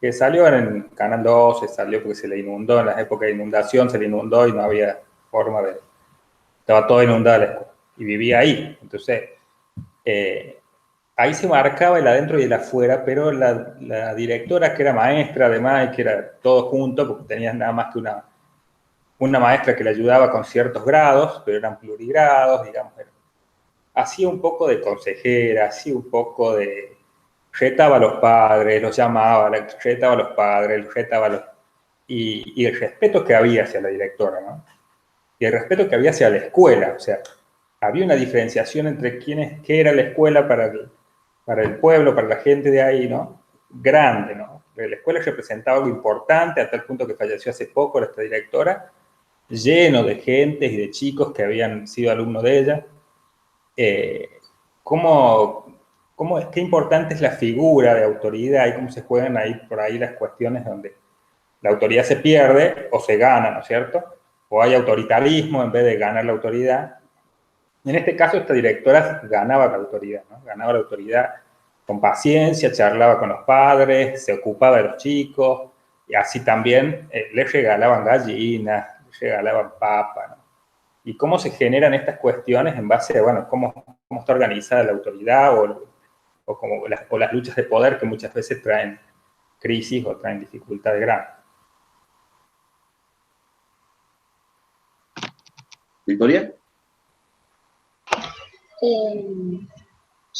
que salió en Canal 12, salió porque se le inundó, en las épocas de inundación se le inundó y no había forma de... Estaba todo inundado la escuela y vivía ahí. Entonces, ahí se marcaba el adentro y el afuera, pero la directora, que era maestra además, y que era todo junto, porque tenía nada más que una maestra que le ayudaba con ciertos grados, pero eran plurigrados, digamos. Hacía un poco de consejera, hacía un poco de... retaba a los padres, los llamaba, retaba a los padres, retaba a los... Y el respeto que había hacia la directora, ¿no? Y el respeto que había hacia la escuela, o sea, había una diferenciación entre qué era la escuela para el pueblo, para la gente de ahí, ¿no? Grande, ¿no? La escuela representaba algo importante, a tal punto que falleció hace poco esta directora, lleno de gente y de chicos que habían sido alumnos de ella. Qué importante es la figura de autoridad y cómo se juegan ahí por ahí las cuestiones donde la autoridad se pierde o se gana, ¿no es cierto? O hay autoritarismo en vez de ganar la autoridad. En este caso, esta directora ganaba la autoridad, ¿no? Ganaba la autoridad con paciencia, charlaba con los padres, se ocupaba de los chicos, y así también les regalaban gallinas, les regalaban papas, ¿no? Y cómo se generan estas cuestiones en base a, bueno, cómo está organizada la autoridad o las luchas de poder que muchas veces traen crisis o traen dificultades grandes. ¿Victoria?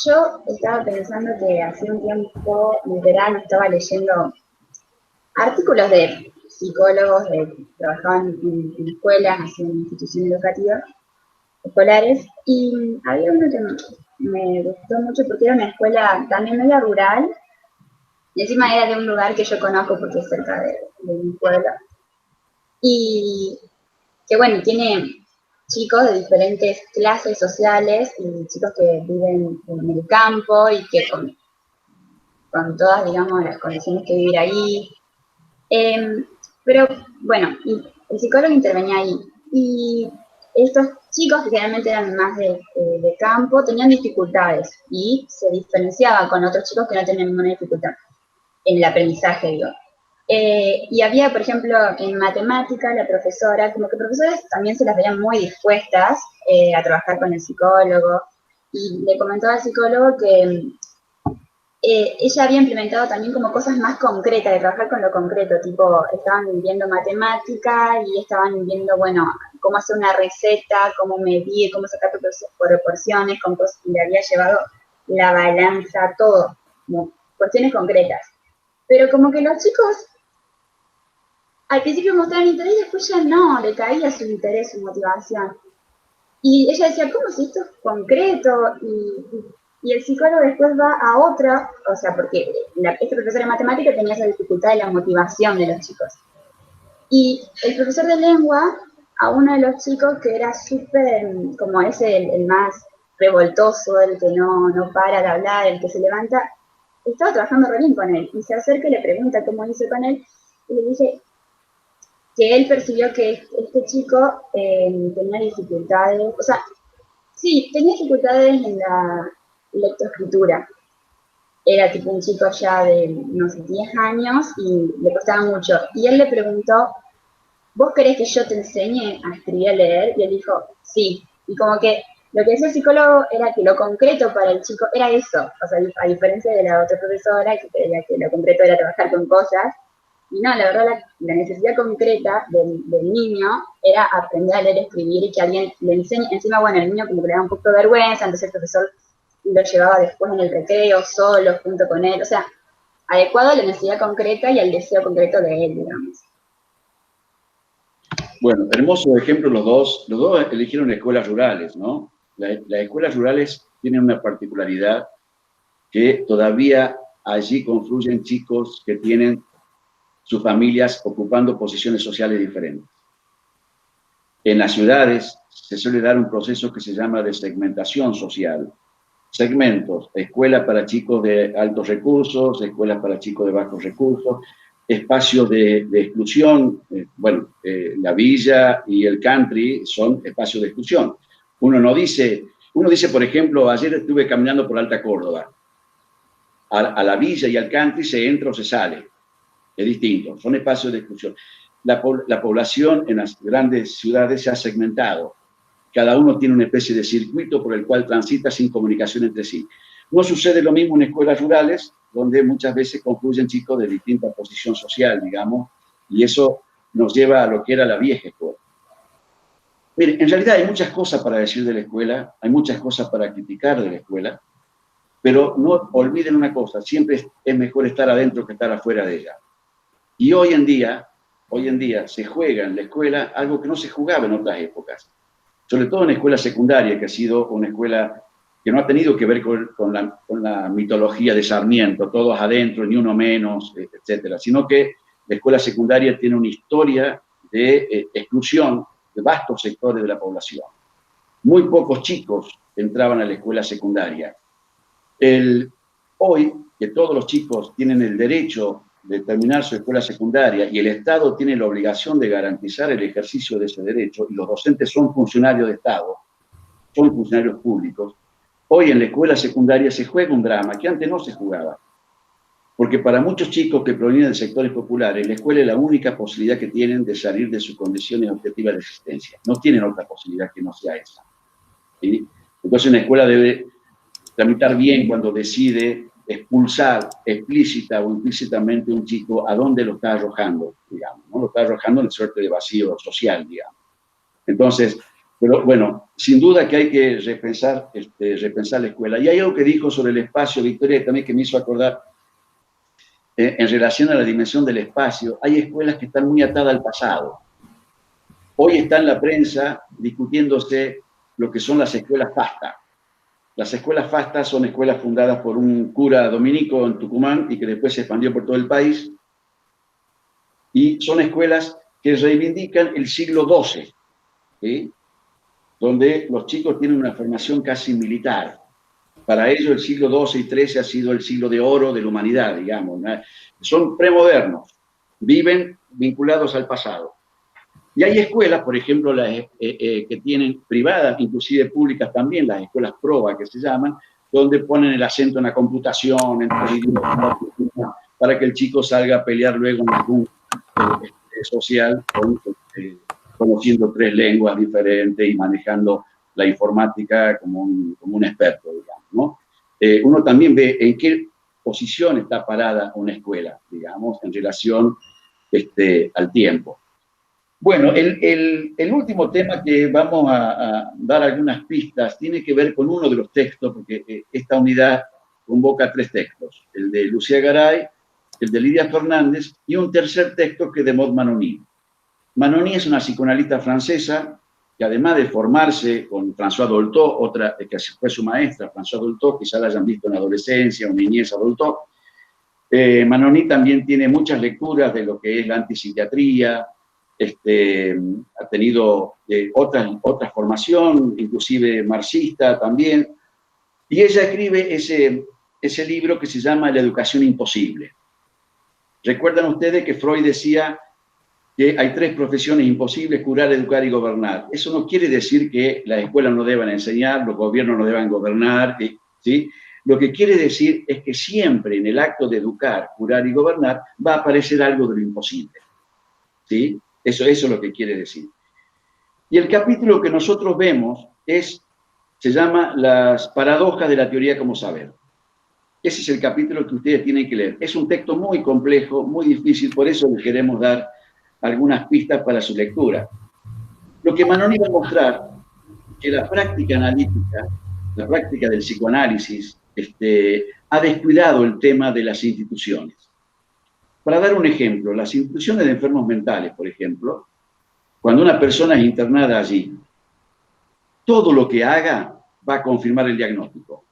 Yo estaba pensando que hace un tiempo, en verano, estaba leyendo artículos de psicólogos que trabajaban en escuelas, en instituciones educativas, escolares, y había uno que me gustó mucho porque era una escuela también media rural, y encima era de un lugar que yo conozco porque es cerca de mi pueblo, y que bueno, tiene chicos de diferentes clases sociales y chicos que viven en el campo y que con todas, digamos, las condiciones que vivir ahí. Pero bueno, el psicólogo intervenía ahí. Y estos chicos, que generalmente eran más de campo, tenían dificultades y se diferenciaban con otros chicos que no tenían ninguna dificultad en el aprendizaje, digo. Y había, por ejemplo, en matemática, la profesora, como que profesores también se las veían muy dispuestas a trabajar con el psicólogo, y le comentaba al psicólogo que ella había implementado también como cosas más concretas, de trabajar con lo concreto, tipo, estaban viendo matemática y estaban viendo, bueno, cómo hacer una receta, cómo medir, cómo sacar proporciones, con cosas, le había llevado la balanza, todo, como cuestiones concretas. Pero como que los chicos al principio mostraban interés y después ya no, le caía su interés, su motivación. Y ella decía, ¿cómo si esto es concreto? Y el psicólogo después va a otra, o sea, porque este profesor de matemática tenía esa dificultad de la motivación de los chicos. Y el profesor de lengua, a uno de los chicos que era súper, como ese, el más revoltoso, el que no para de hablar, el que se levanta, estaba trabajando re bien con él. Y se acerca y le pregunta cómo hizo con él, y le dice que él percibió que este chico tenía dificultades, o sea, sí, tenía dificultades en la lectoescritura. Era tipo un chico ya de, no sé, 10 años y le costaba mucho. Y él le preguntó, ¿vos querés que yo te enseñe a escribir y a leer? Y él dijo, sí. Y como que lo que decía el psicólogo era que lo concreto para el chico era eso. O sea, a diferencia de la otra profesora que creía que lo concreto era trabajar con cosas. Y no, la verdad, la necesidad concreta del niño era aprender a leer y escribir y que alguien le enseñe. Encima, bueno, el niño como que le daba un poco de vergüenza, entonces el profesor lo llevaba después en el recreo, solo, junto con él. O sea, adecuado a la necesidad concreta y al deseo concreto de él, digamos. Bueno, hermoso ejemplo los dos eligieron escuelas rurales, ¿no? Las escuelas rurales tienen una particularidad que todavía allí confluyen chicos que tienen sus familias ocupando posiciones sociales diferentes. En las ciudades se suele dar un proceso que se llama de segmentación social. Segmentos, escuela para chicos de altos recursos, escuelas para chicos de bajos recursos, espacios de exclusión, la villa y el country son espacios de exclusión. Uno dice, por ejemplo, ayer estuve caminando por Alta Córdoba. A la villa y al country se entra o se sale. Es distinto, son espacios de exclusión. La población en las grandes ciudades se ha segmentado. Cada uno tiene una especie de circuito por el cual transita sin comunicación entre sí. No sucede lo mismo en escuelas rurales, donde muchas veces confluyen chicos de distinta posición social, digamos, y eso nos lleva a lo que era la vieja escuela. Mire, en realidad hay muchas cosas para decir de la escuela, hay muchas cosas para criticar de la escuela, pero no olviden una cosa, siempre es mejor estar adentro que estar afuera de ella. Y hoy en día se juega en la escuela algo que no se jugaba en otras épocas. Sobre todo en la escuela secundaria, que ha sido una escuela que no ha tenido que ver con la mitología de Sarmiento, todos adentro, ni uno menos, etcétera, sino que la escuela secundaria tiene una historia de exclusión de vastos sectores de la población. Muy pocos chicos entraban a la escuela secundaria. Hoy, que todos los chicos tienen el derecho de terminar su escuela secundaria y el Estado tiene la obligación de garantizar el ejercicio de ese derecho, y los docentes son funcionarios de Estado, son funcionarios públicos, hoy en la escuela secundaria se juega un drama que antes no se jugaba. Porque para muchos chicos que provienen de sectores populares, la escuela es la única posibilidad que tienen de salir de sus condiciones objetivas de existencia. No tienen otra posibilidad que no sea esa. ¿Sí? Entonces una escuela debe tramitar bien cuando decide expulsar explícita o implícitamente un chico a dónde lo está arrojando, digamos, ¿no? Lo está arrojando en suerte de vacío social, digamos. Entonces, pero bueno, sin duda que hay que repensar la escuela. Y hay algo que dijo sobre el espacio, Victoria, también que me hizo acordar, en relación a la dimensión del espacio, hay escuelas que están muy atadas al pasado. Hoy está en la prensa discutiéndose lo que son las escuelas FASTA. Las escuelas FASTA son escuelas fundadas por un cura dominico en Tucumán y que después se expandió por todo el país. Y son escuelas que reivindican el siglo XII, ¿sí? Donde los chicos tienen una formación casi militar. Para ellos el siglo XII y XIII ha sido el siglo de oro de la humanidad, digamos, ¿no? Son premodernos, viven vinculados al pasado. Y hay escuelas, por ejemplo, que tienen privadas, inclusive públicas también, las escuelas PROBA que se llaman, donde ponen el acento en la computación, en los idiomas, para que el chico salga a pelear luego en algún social, conociendo 3 lenguas diferentes y manejando la informática como un experto, digamos, ¿no? Uno también ve en qué posición está parada una escuela, digamos, en relación al tiempo. Bueno, el último tema que vamos a dar algunas pistas tiene que ver con uno de los textos, porque esta unidad convoca 3 textos, el de Lucía Garay, el de Lidia Fernández y un tercer texto que es de Maud Manony. Manony es una psicoanalista francesa que además de formarse con François Dolto, otra que fue su maestra, François Dolto, quizá la hayan visto en adolescencia o niñez a Dolto, Manony también tiene muchas lecturas de lo que es la antipsiquiatría, ha tenido otra formación, inclusive marxista también, y ella escribe ese libro que se llama La educación imposible. Recuerdan ustedes que Freud decía que hay 3 profesiones imposibles: curar, educar y gobernar. Eso no quiere decir que las escuelas no deban enseñar, los gobiernos no deban gobernar, ¿sí? Lo que quiere decir es que siempre en el acto de educar, curar y gobernar va a aparecer algo de lo imposible, ¿sí? Eso es lo que quiere decir. Y el capítulo que nosotros vemos se llama Las paradojas de la teoría como saber. Ese es el capítulo que ustedes tienen que leer. Es un texto muy complejo, muy difícil, por eso les queremos dar algunas pistas para su lectura. Lo que Manony va a mostrar que la práctica analítica, la práctica del psicoanálisis, ha descuidado el tema de las instituciones. Para dar un ejemplo, las instituciones de enfermos mentales, por ejemplo, cuando una persona es internada allí, todo lo que haga va a confirmar el diagnóstico.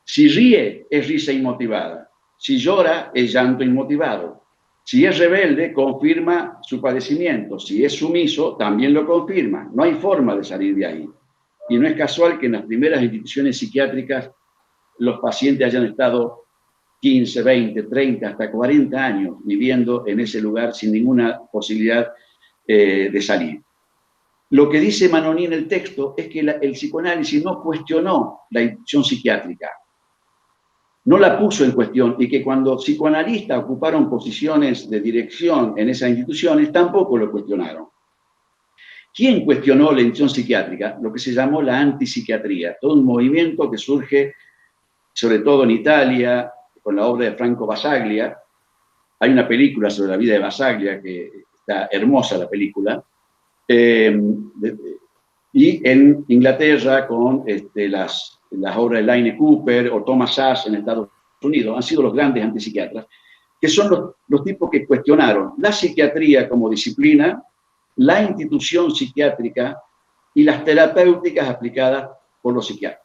Si ríe, es risa inmotivada. Si llora, es llanto inmotivado. Si es rebelde, confirma su padecimiento. Si es sumiso, también lo confirma. No hay forma de salir de ahí. Y no es casual que en las primeras instituciones psiquiátricas los pacientes hayan estado 15, 20, 30, hasta 40 años viviendo en ese lugar sin ninguna posibilidad de salir. Lo que dice Manony en el texto es que el psicoanálisis no cuestionó la institución psiquiátrica, no la puso en cuestión, y que cuando psicoanalistas ocuparon posiciones de dirección en esas instituciones, tampoco lo cuestionaron. ¿Quién cuestionó la institución psiquiátrica? Lo que se llamó la antipsiquiatría, todo un movimiento que surge sobre todo en Italia, con la obra de Franco Basaglia. Hay una película sobre la vida de Basaglia, que está hermosa la película, y en Inglaterra con las obras de Laine Cooper o Thomas Szasz en Estados Unidos, han sido los grandes antipsiquiatras, que son los tipos que cuestionaron la psiquiatría como disciplina, la institución psiquiátrica y las terapéuticas aplicadas por los psiquiatras.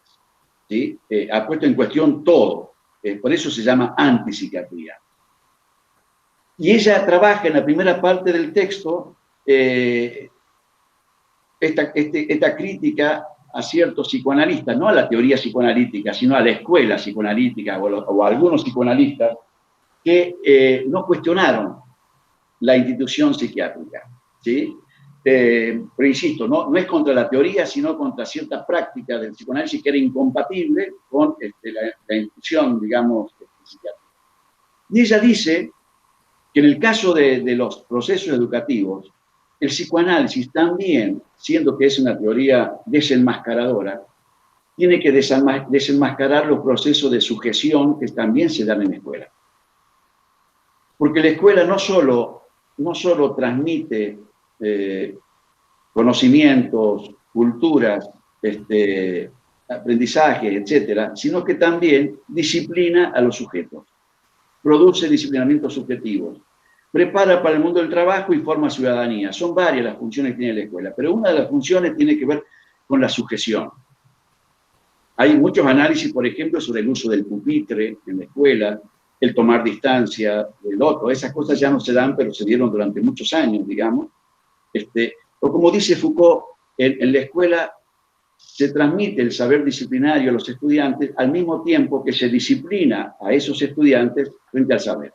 ¿Sí? Ha puesto en cuestión todo, por eso se llama antipsiquiatría. Y ella trabaja en la primera parte del texto esta crítica a ciertos psicoanalistas, no a la teoría psicoanalítica, sino a la escuela psicoanalítica o a algunos psicoanalistas que no cuestionaron la institución psiquiátrica, ¿sí? Pero insisto, no es contra la teoría, sino contra cierta práctica del psicoanálisis que era incompatible con la institución, digamos, psiquiátrica. Y ella dice que en el caso de los procesos educativos, el psicoanálisis también, siendo que es una teoría desenmascaradora, tiene que desenmascarar los procesos de sujeción que también se dan en la escuela. Porque la escuela no solo transmite conocimientos, culturas, aprendizajes, etcétera, sino que también disciplina a los sujetos, produce disciplinamientos subjetivos, prepara para el mundo del trabajo y forma ciudadanía. Son varias las funciones que tiene la escuela, pero una de las funciones tiene que ver con la sujeción. Hay muchos análisis, por ejemplo, sobre el uso del pupitre en la escuela, el tomar distancia del otro. Esas cosas ya no se dan, pero se dieron durante muchos años, digamos. O como dice Foucault, en la escuela se transmite el saber disciplinario a los estudiantes al mismo tiempo que se disciplina a esos estudiantes frente al saber.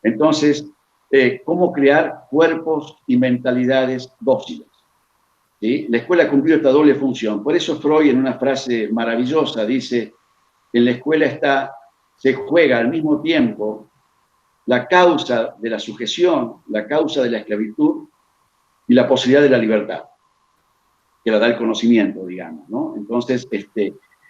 Entonces, ¿cómo crear cuerpos y mentalidades dóciles? ¿Sí? La escuela ha cumplido esta doble función. Por eso Freud, en una frase maravillosa, dice: en la escuela se juega al mismo tiempo la causa de la sujeción, la causa de la esclavitud y la posibilidad de la libertad. que la da el conocimiento, digamos, ¿no? Entonces,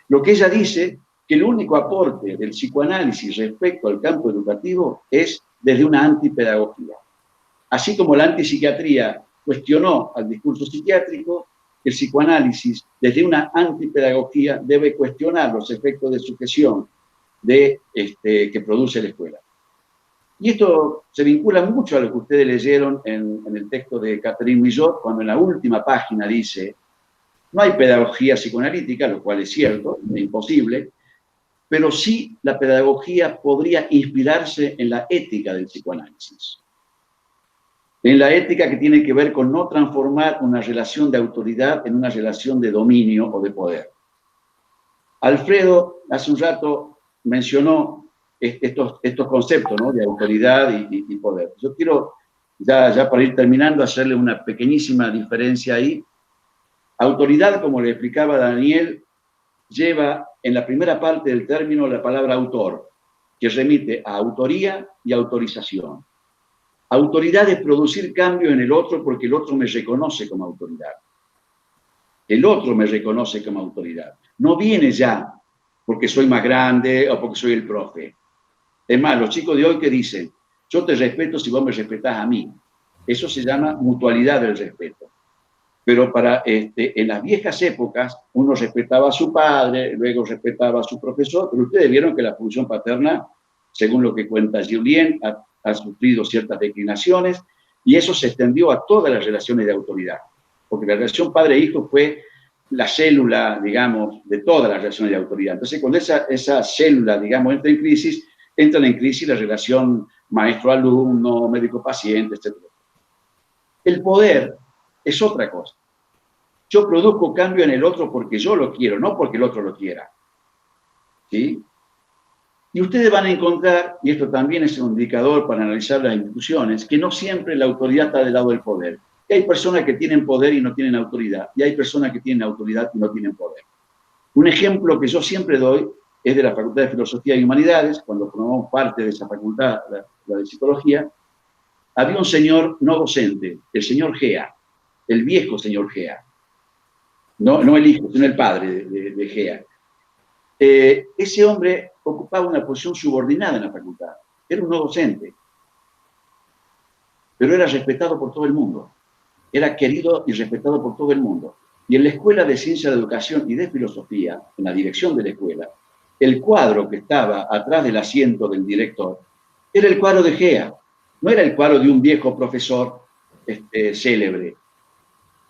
lo que ella dice, que el único aporte del psicoanálisis respecto al campo educativo es desde una antipedagogía. Así como la antipsiquiatría cuestionó al discurso psiquiátrico, el psicoanálisis, desde una antipedagogía, debe cuestionar los efectos de sujeción que produce la escuela. Y esto se vincula mucho a lo que ustedes leyeron en el texto de Catherine Millot, cuando en la última página dice: no hay pedagogía psicoanalítica, lo cual es cierto, es imposible, pero sí la pedagogía podría inspirarse en la ética del psicoanálisis. En la ética que tiene que ver con no transformar una relación de autoridad en una relación de dominio o de poder. Alfredo hace un rato mencionó estos conceptos, ¿no?, de autoridad y poder. Yo quiero, ya para ir terminando, hacerle una pequeñísima diferencia ahí. Autoridad, como le explicaba Daniel, lleva en la primera parte del término la palabra autor, que remite a autoría y autorización. Autoridad es producir cambio en el otro porque el otro me reconoce como autoridad. El otro me reconoce como autoridad. No viene ya porque soy más grande o porque soy el profe. Es más, los chicos de hoy que dicen: yo te respeto si vos me respetás a mí. Eso se llama mutualidad del respeto. Pero en las viejas épocas uno respetaba a su padre, luego respetaba a su profesor, pero ustedes vieron que la función paterna, según lo que cuenta Julien, ha sufrido ciertas declinaciones, y eso se extendió a todas las relaciones de autoridad, porque la relación padre-hijo fue la célula, digamos, de todas las relaciones de autoridad. Entonces, cuando esa célula, digamos, entran en crisis la relación maestro-alumno, médico-paciente, etc. El poder es otra cosa. Yo produzco cambio en el otro porque yo lo quiero, no porque el otro lo quiera. ¿Sí? Y ustedes van a encontrar, y esto también es un indicador para analizar las instituciones, que no siempre la autoridad está del lado del poder. Y hay personas que tienen poder y no tienen autoridad, y hay personas que tienen autoridad y no tienen poder. Un ejemplo que yo siempre doy es de la Facultad de Filosofía y Humanidades, cuando formamos parte de esa facultad, la de Psicología. Había un señor no docente, el señor Gea, el viejo señor Gea. No el hijo, sino el padre de Gea. Ese hombre ocupaba una posición subordinada en la facultad. Era un no docente, pero era respetado por todo el mundo. Era querido y respetado por todo el mundo. Y en la Escuela de Ciencia de Educación y de Filosofía, en la dirección de la escuela, el cuadro que estaba atrás del asiento del director era el cuadro de Gea. No era el cuadro de un viejo profesor célebre.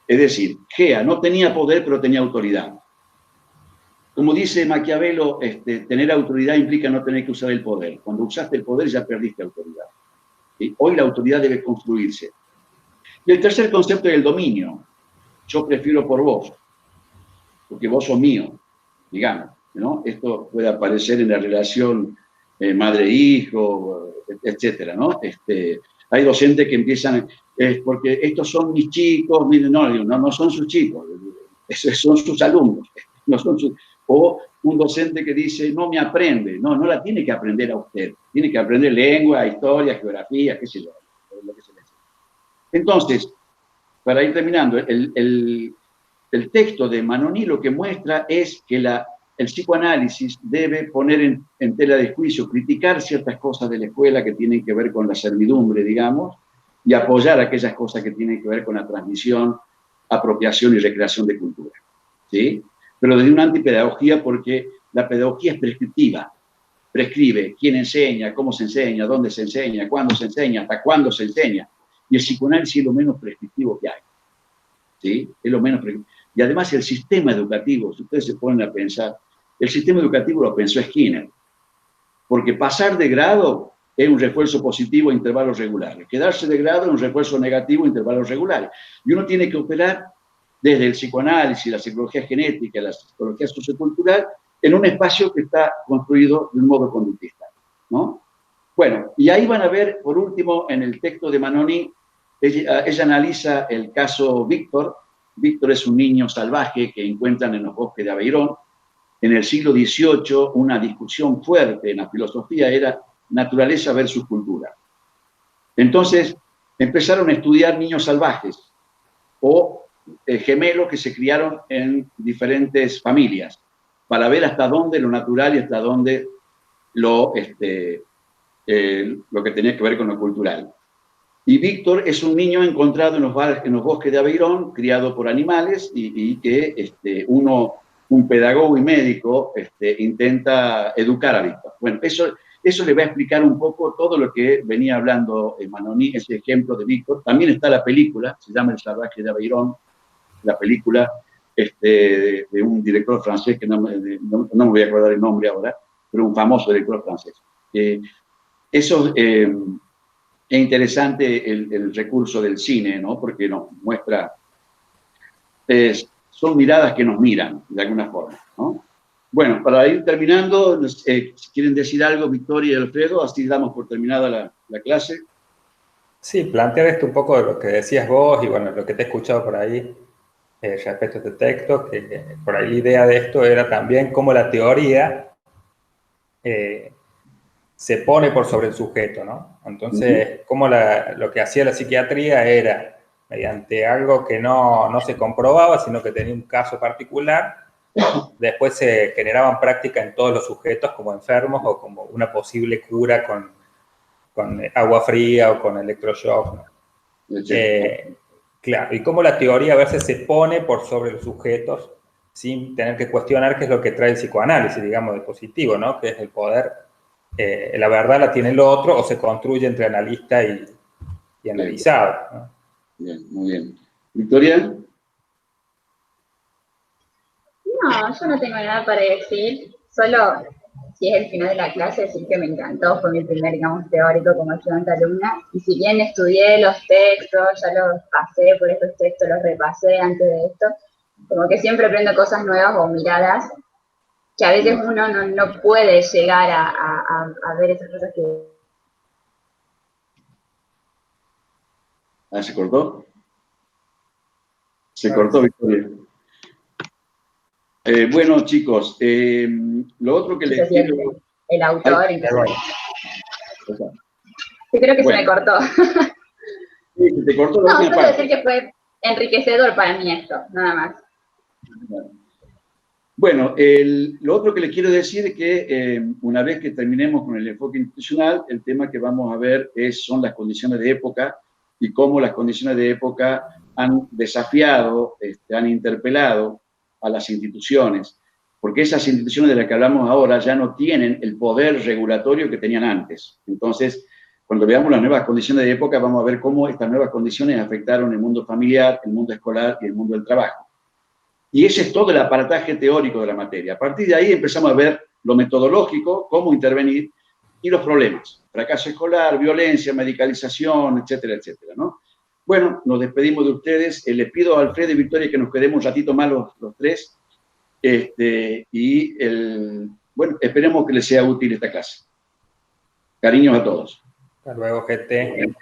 Es decir, Gea no tenía poder, pero tenía autoridad. Como dice Maquiavelo, tener autoridad implica no tener que usar el poder. Cuando usaste el poder ya perdiste autoridad. ¿Sí? Hoy la autoridad debe construirse. Y el tercer concepto es el dominio. Yo prefiero por vos, porque vos sos mío, digamos, ¿no? Esto puede aparecer en la relación madre-hijo, etcétera, ¿no? Hay docentes que empiezan, porque estos son mis chicos, no son sus chicos, son sus alumnos, no son sus... O un docente que dice, no me aprende, no la tiene que aprender a usted, tiene que aprender lengua, historia, geografía, qué sé yo, lo que se le dice. Entonces, para ir terminando, el texto de Manoni lo que muestra es que el psicoanálisis debe poner en tela de juicio, criticar ciertas cosas de la escuela que tienen que ver con la servidumbre, digamos, y apoyar aquellas cosas que tienen que ver con la transmisión, apropiación y recreación de cultura. ¿Sí? Pero desde una antipedagogía, porque la pedagogía es prescriptiva. Prescribe quién enseña, cómo se enseña, dónde se enseña, cuándo se enseña, hasta cuándo se enseña. Y el psicoanálisis es lo menos prescriptivo que hay. ¿Sí? Es lo menos prescriptivo. Y además el sistema educativo, si ustedes se ponen a pensar, el sistema educativo lo pensó Skinner. Porque pasar de grado es un refuerzo positivo a intervalos regulares. Quedarse de grado es un refuerzo negativo a intervalos regulares. Y uno tiene que operar desde el psicoanálisis, la psicología genética, la psicología sociocultural, en un espacio que está construido de un modo conductista, ¿no? Bueno, y ahí van a ver, por último, en el texto de Manoni, ella analiza el caso Víctor. Víctor es un niño salvaje que encuentran en los bosques de Aveirón. En el siglo XVIII, una discusión fuerte en la filosofía era naturaleza versus cultura. Entonces, empezaron a estudiar niños salvajes o gemelos que se criaron en diferentes familias, para ver hasta dónde lo natural y hasta dónde lo que tenía que ver con lo cultural. Y Víctor es un niño encontrado en los bosques de Aveirón, criado por animales, y que un pedagogo y médico intenta educar a Víctor. Bueno, eso le va a explicar un poco todo lo que venía hablando Manoni, ese ejemplo de Víctor. También está la película, se llama El salvaje de Aveirón, la película de un director francés, que no me voy a acordar el nombre ahora, pero un famoso director francés. Eso es interesante el recurso del cine, ¿no? Porque nos muestra, son miradas que nos miran, de alguna forma, ¿no? Bueno, para ir terminando, si quieren decir algo, Victoria y Alfredo, así damos por terminada la clase. Sí, plantear esto un poco de lo que decías vos y bueno, lo que te he escuchado por ahí respecto a este texto, que por ahí la idea de esto era también cómo la teoría se pone por sobre el sujeto, ¿no? Entonces, cómo lo que hacía la psiquiatría era, mediante algo que no se comprobaba, sino que tenía un caso particular, después se generaban prácticas en todos los sujetos como enfermos o como una posible cura con agua fría o con electroshock, ¿no? Claro, y cómo la teoría a veces se pone por sobre los sujetos sin tener que cuestionar qué es lo que trae el psicoanálisis, digamos, de positivo, ¿no? Que es el poder, la verdad la tiene el otro o se construye entre analista y analizado, ¿no? Bien, muy bien. ¿Victoria? No, yo no tengo nada para decir, solo si es el final de la clase, decir que me encantó, fue mi primer, digamos, teórico como ayudante alumna, y si bien estudié los textos, ya los pasé por estos textos, los repasé antes de esto, como que siempre aprendo cosas nuevas o miradas, que a veces uno no puede llegar a ver esas cosas que... ¿Se cortó? Se cortó, Victoria. Bueno, chicos, lo otro que les quiero... El autor... Yo creo que se me cortó. Sí, se te cortó la última parte. Solo decir que fue enriquecedor para mí esto, nada más. Bueno, lo otro que les quiero decir es que una vez que terminemos con el enfoque institucional, el tema que vamos a ver son las condiciones de época y cómo las condiciones de época han desafiado, han interpelado a las instituciones, porque esas instituciones de las que hablamos ahora ya no tienen el poder regulatorio que tenían antes. Entonces, cuando veamos las nuevas condiciones de época, vamos a ver cómo estas nuevas condiciones afectaron el mundo familiar, el mundo escolar y el mundo del trabajo. Y ese es todo el aparataje teórico de la materia. A partir de ahí empezamos a ver lo metodológico, cómo intervenir, y los problemas. Fracaso escolar, violencia, medicalización, etcétera, etcétera, ¿no? Bueno, nos despedimos de ustedes. Le pido a Alfredo y Victoria que nos quedemos un ratito más los tres. Bueno, esperemos que les sea útil esta clase. Cariños a todos. Hasta luego, gente.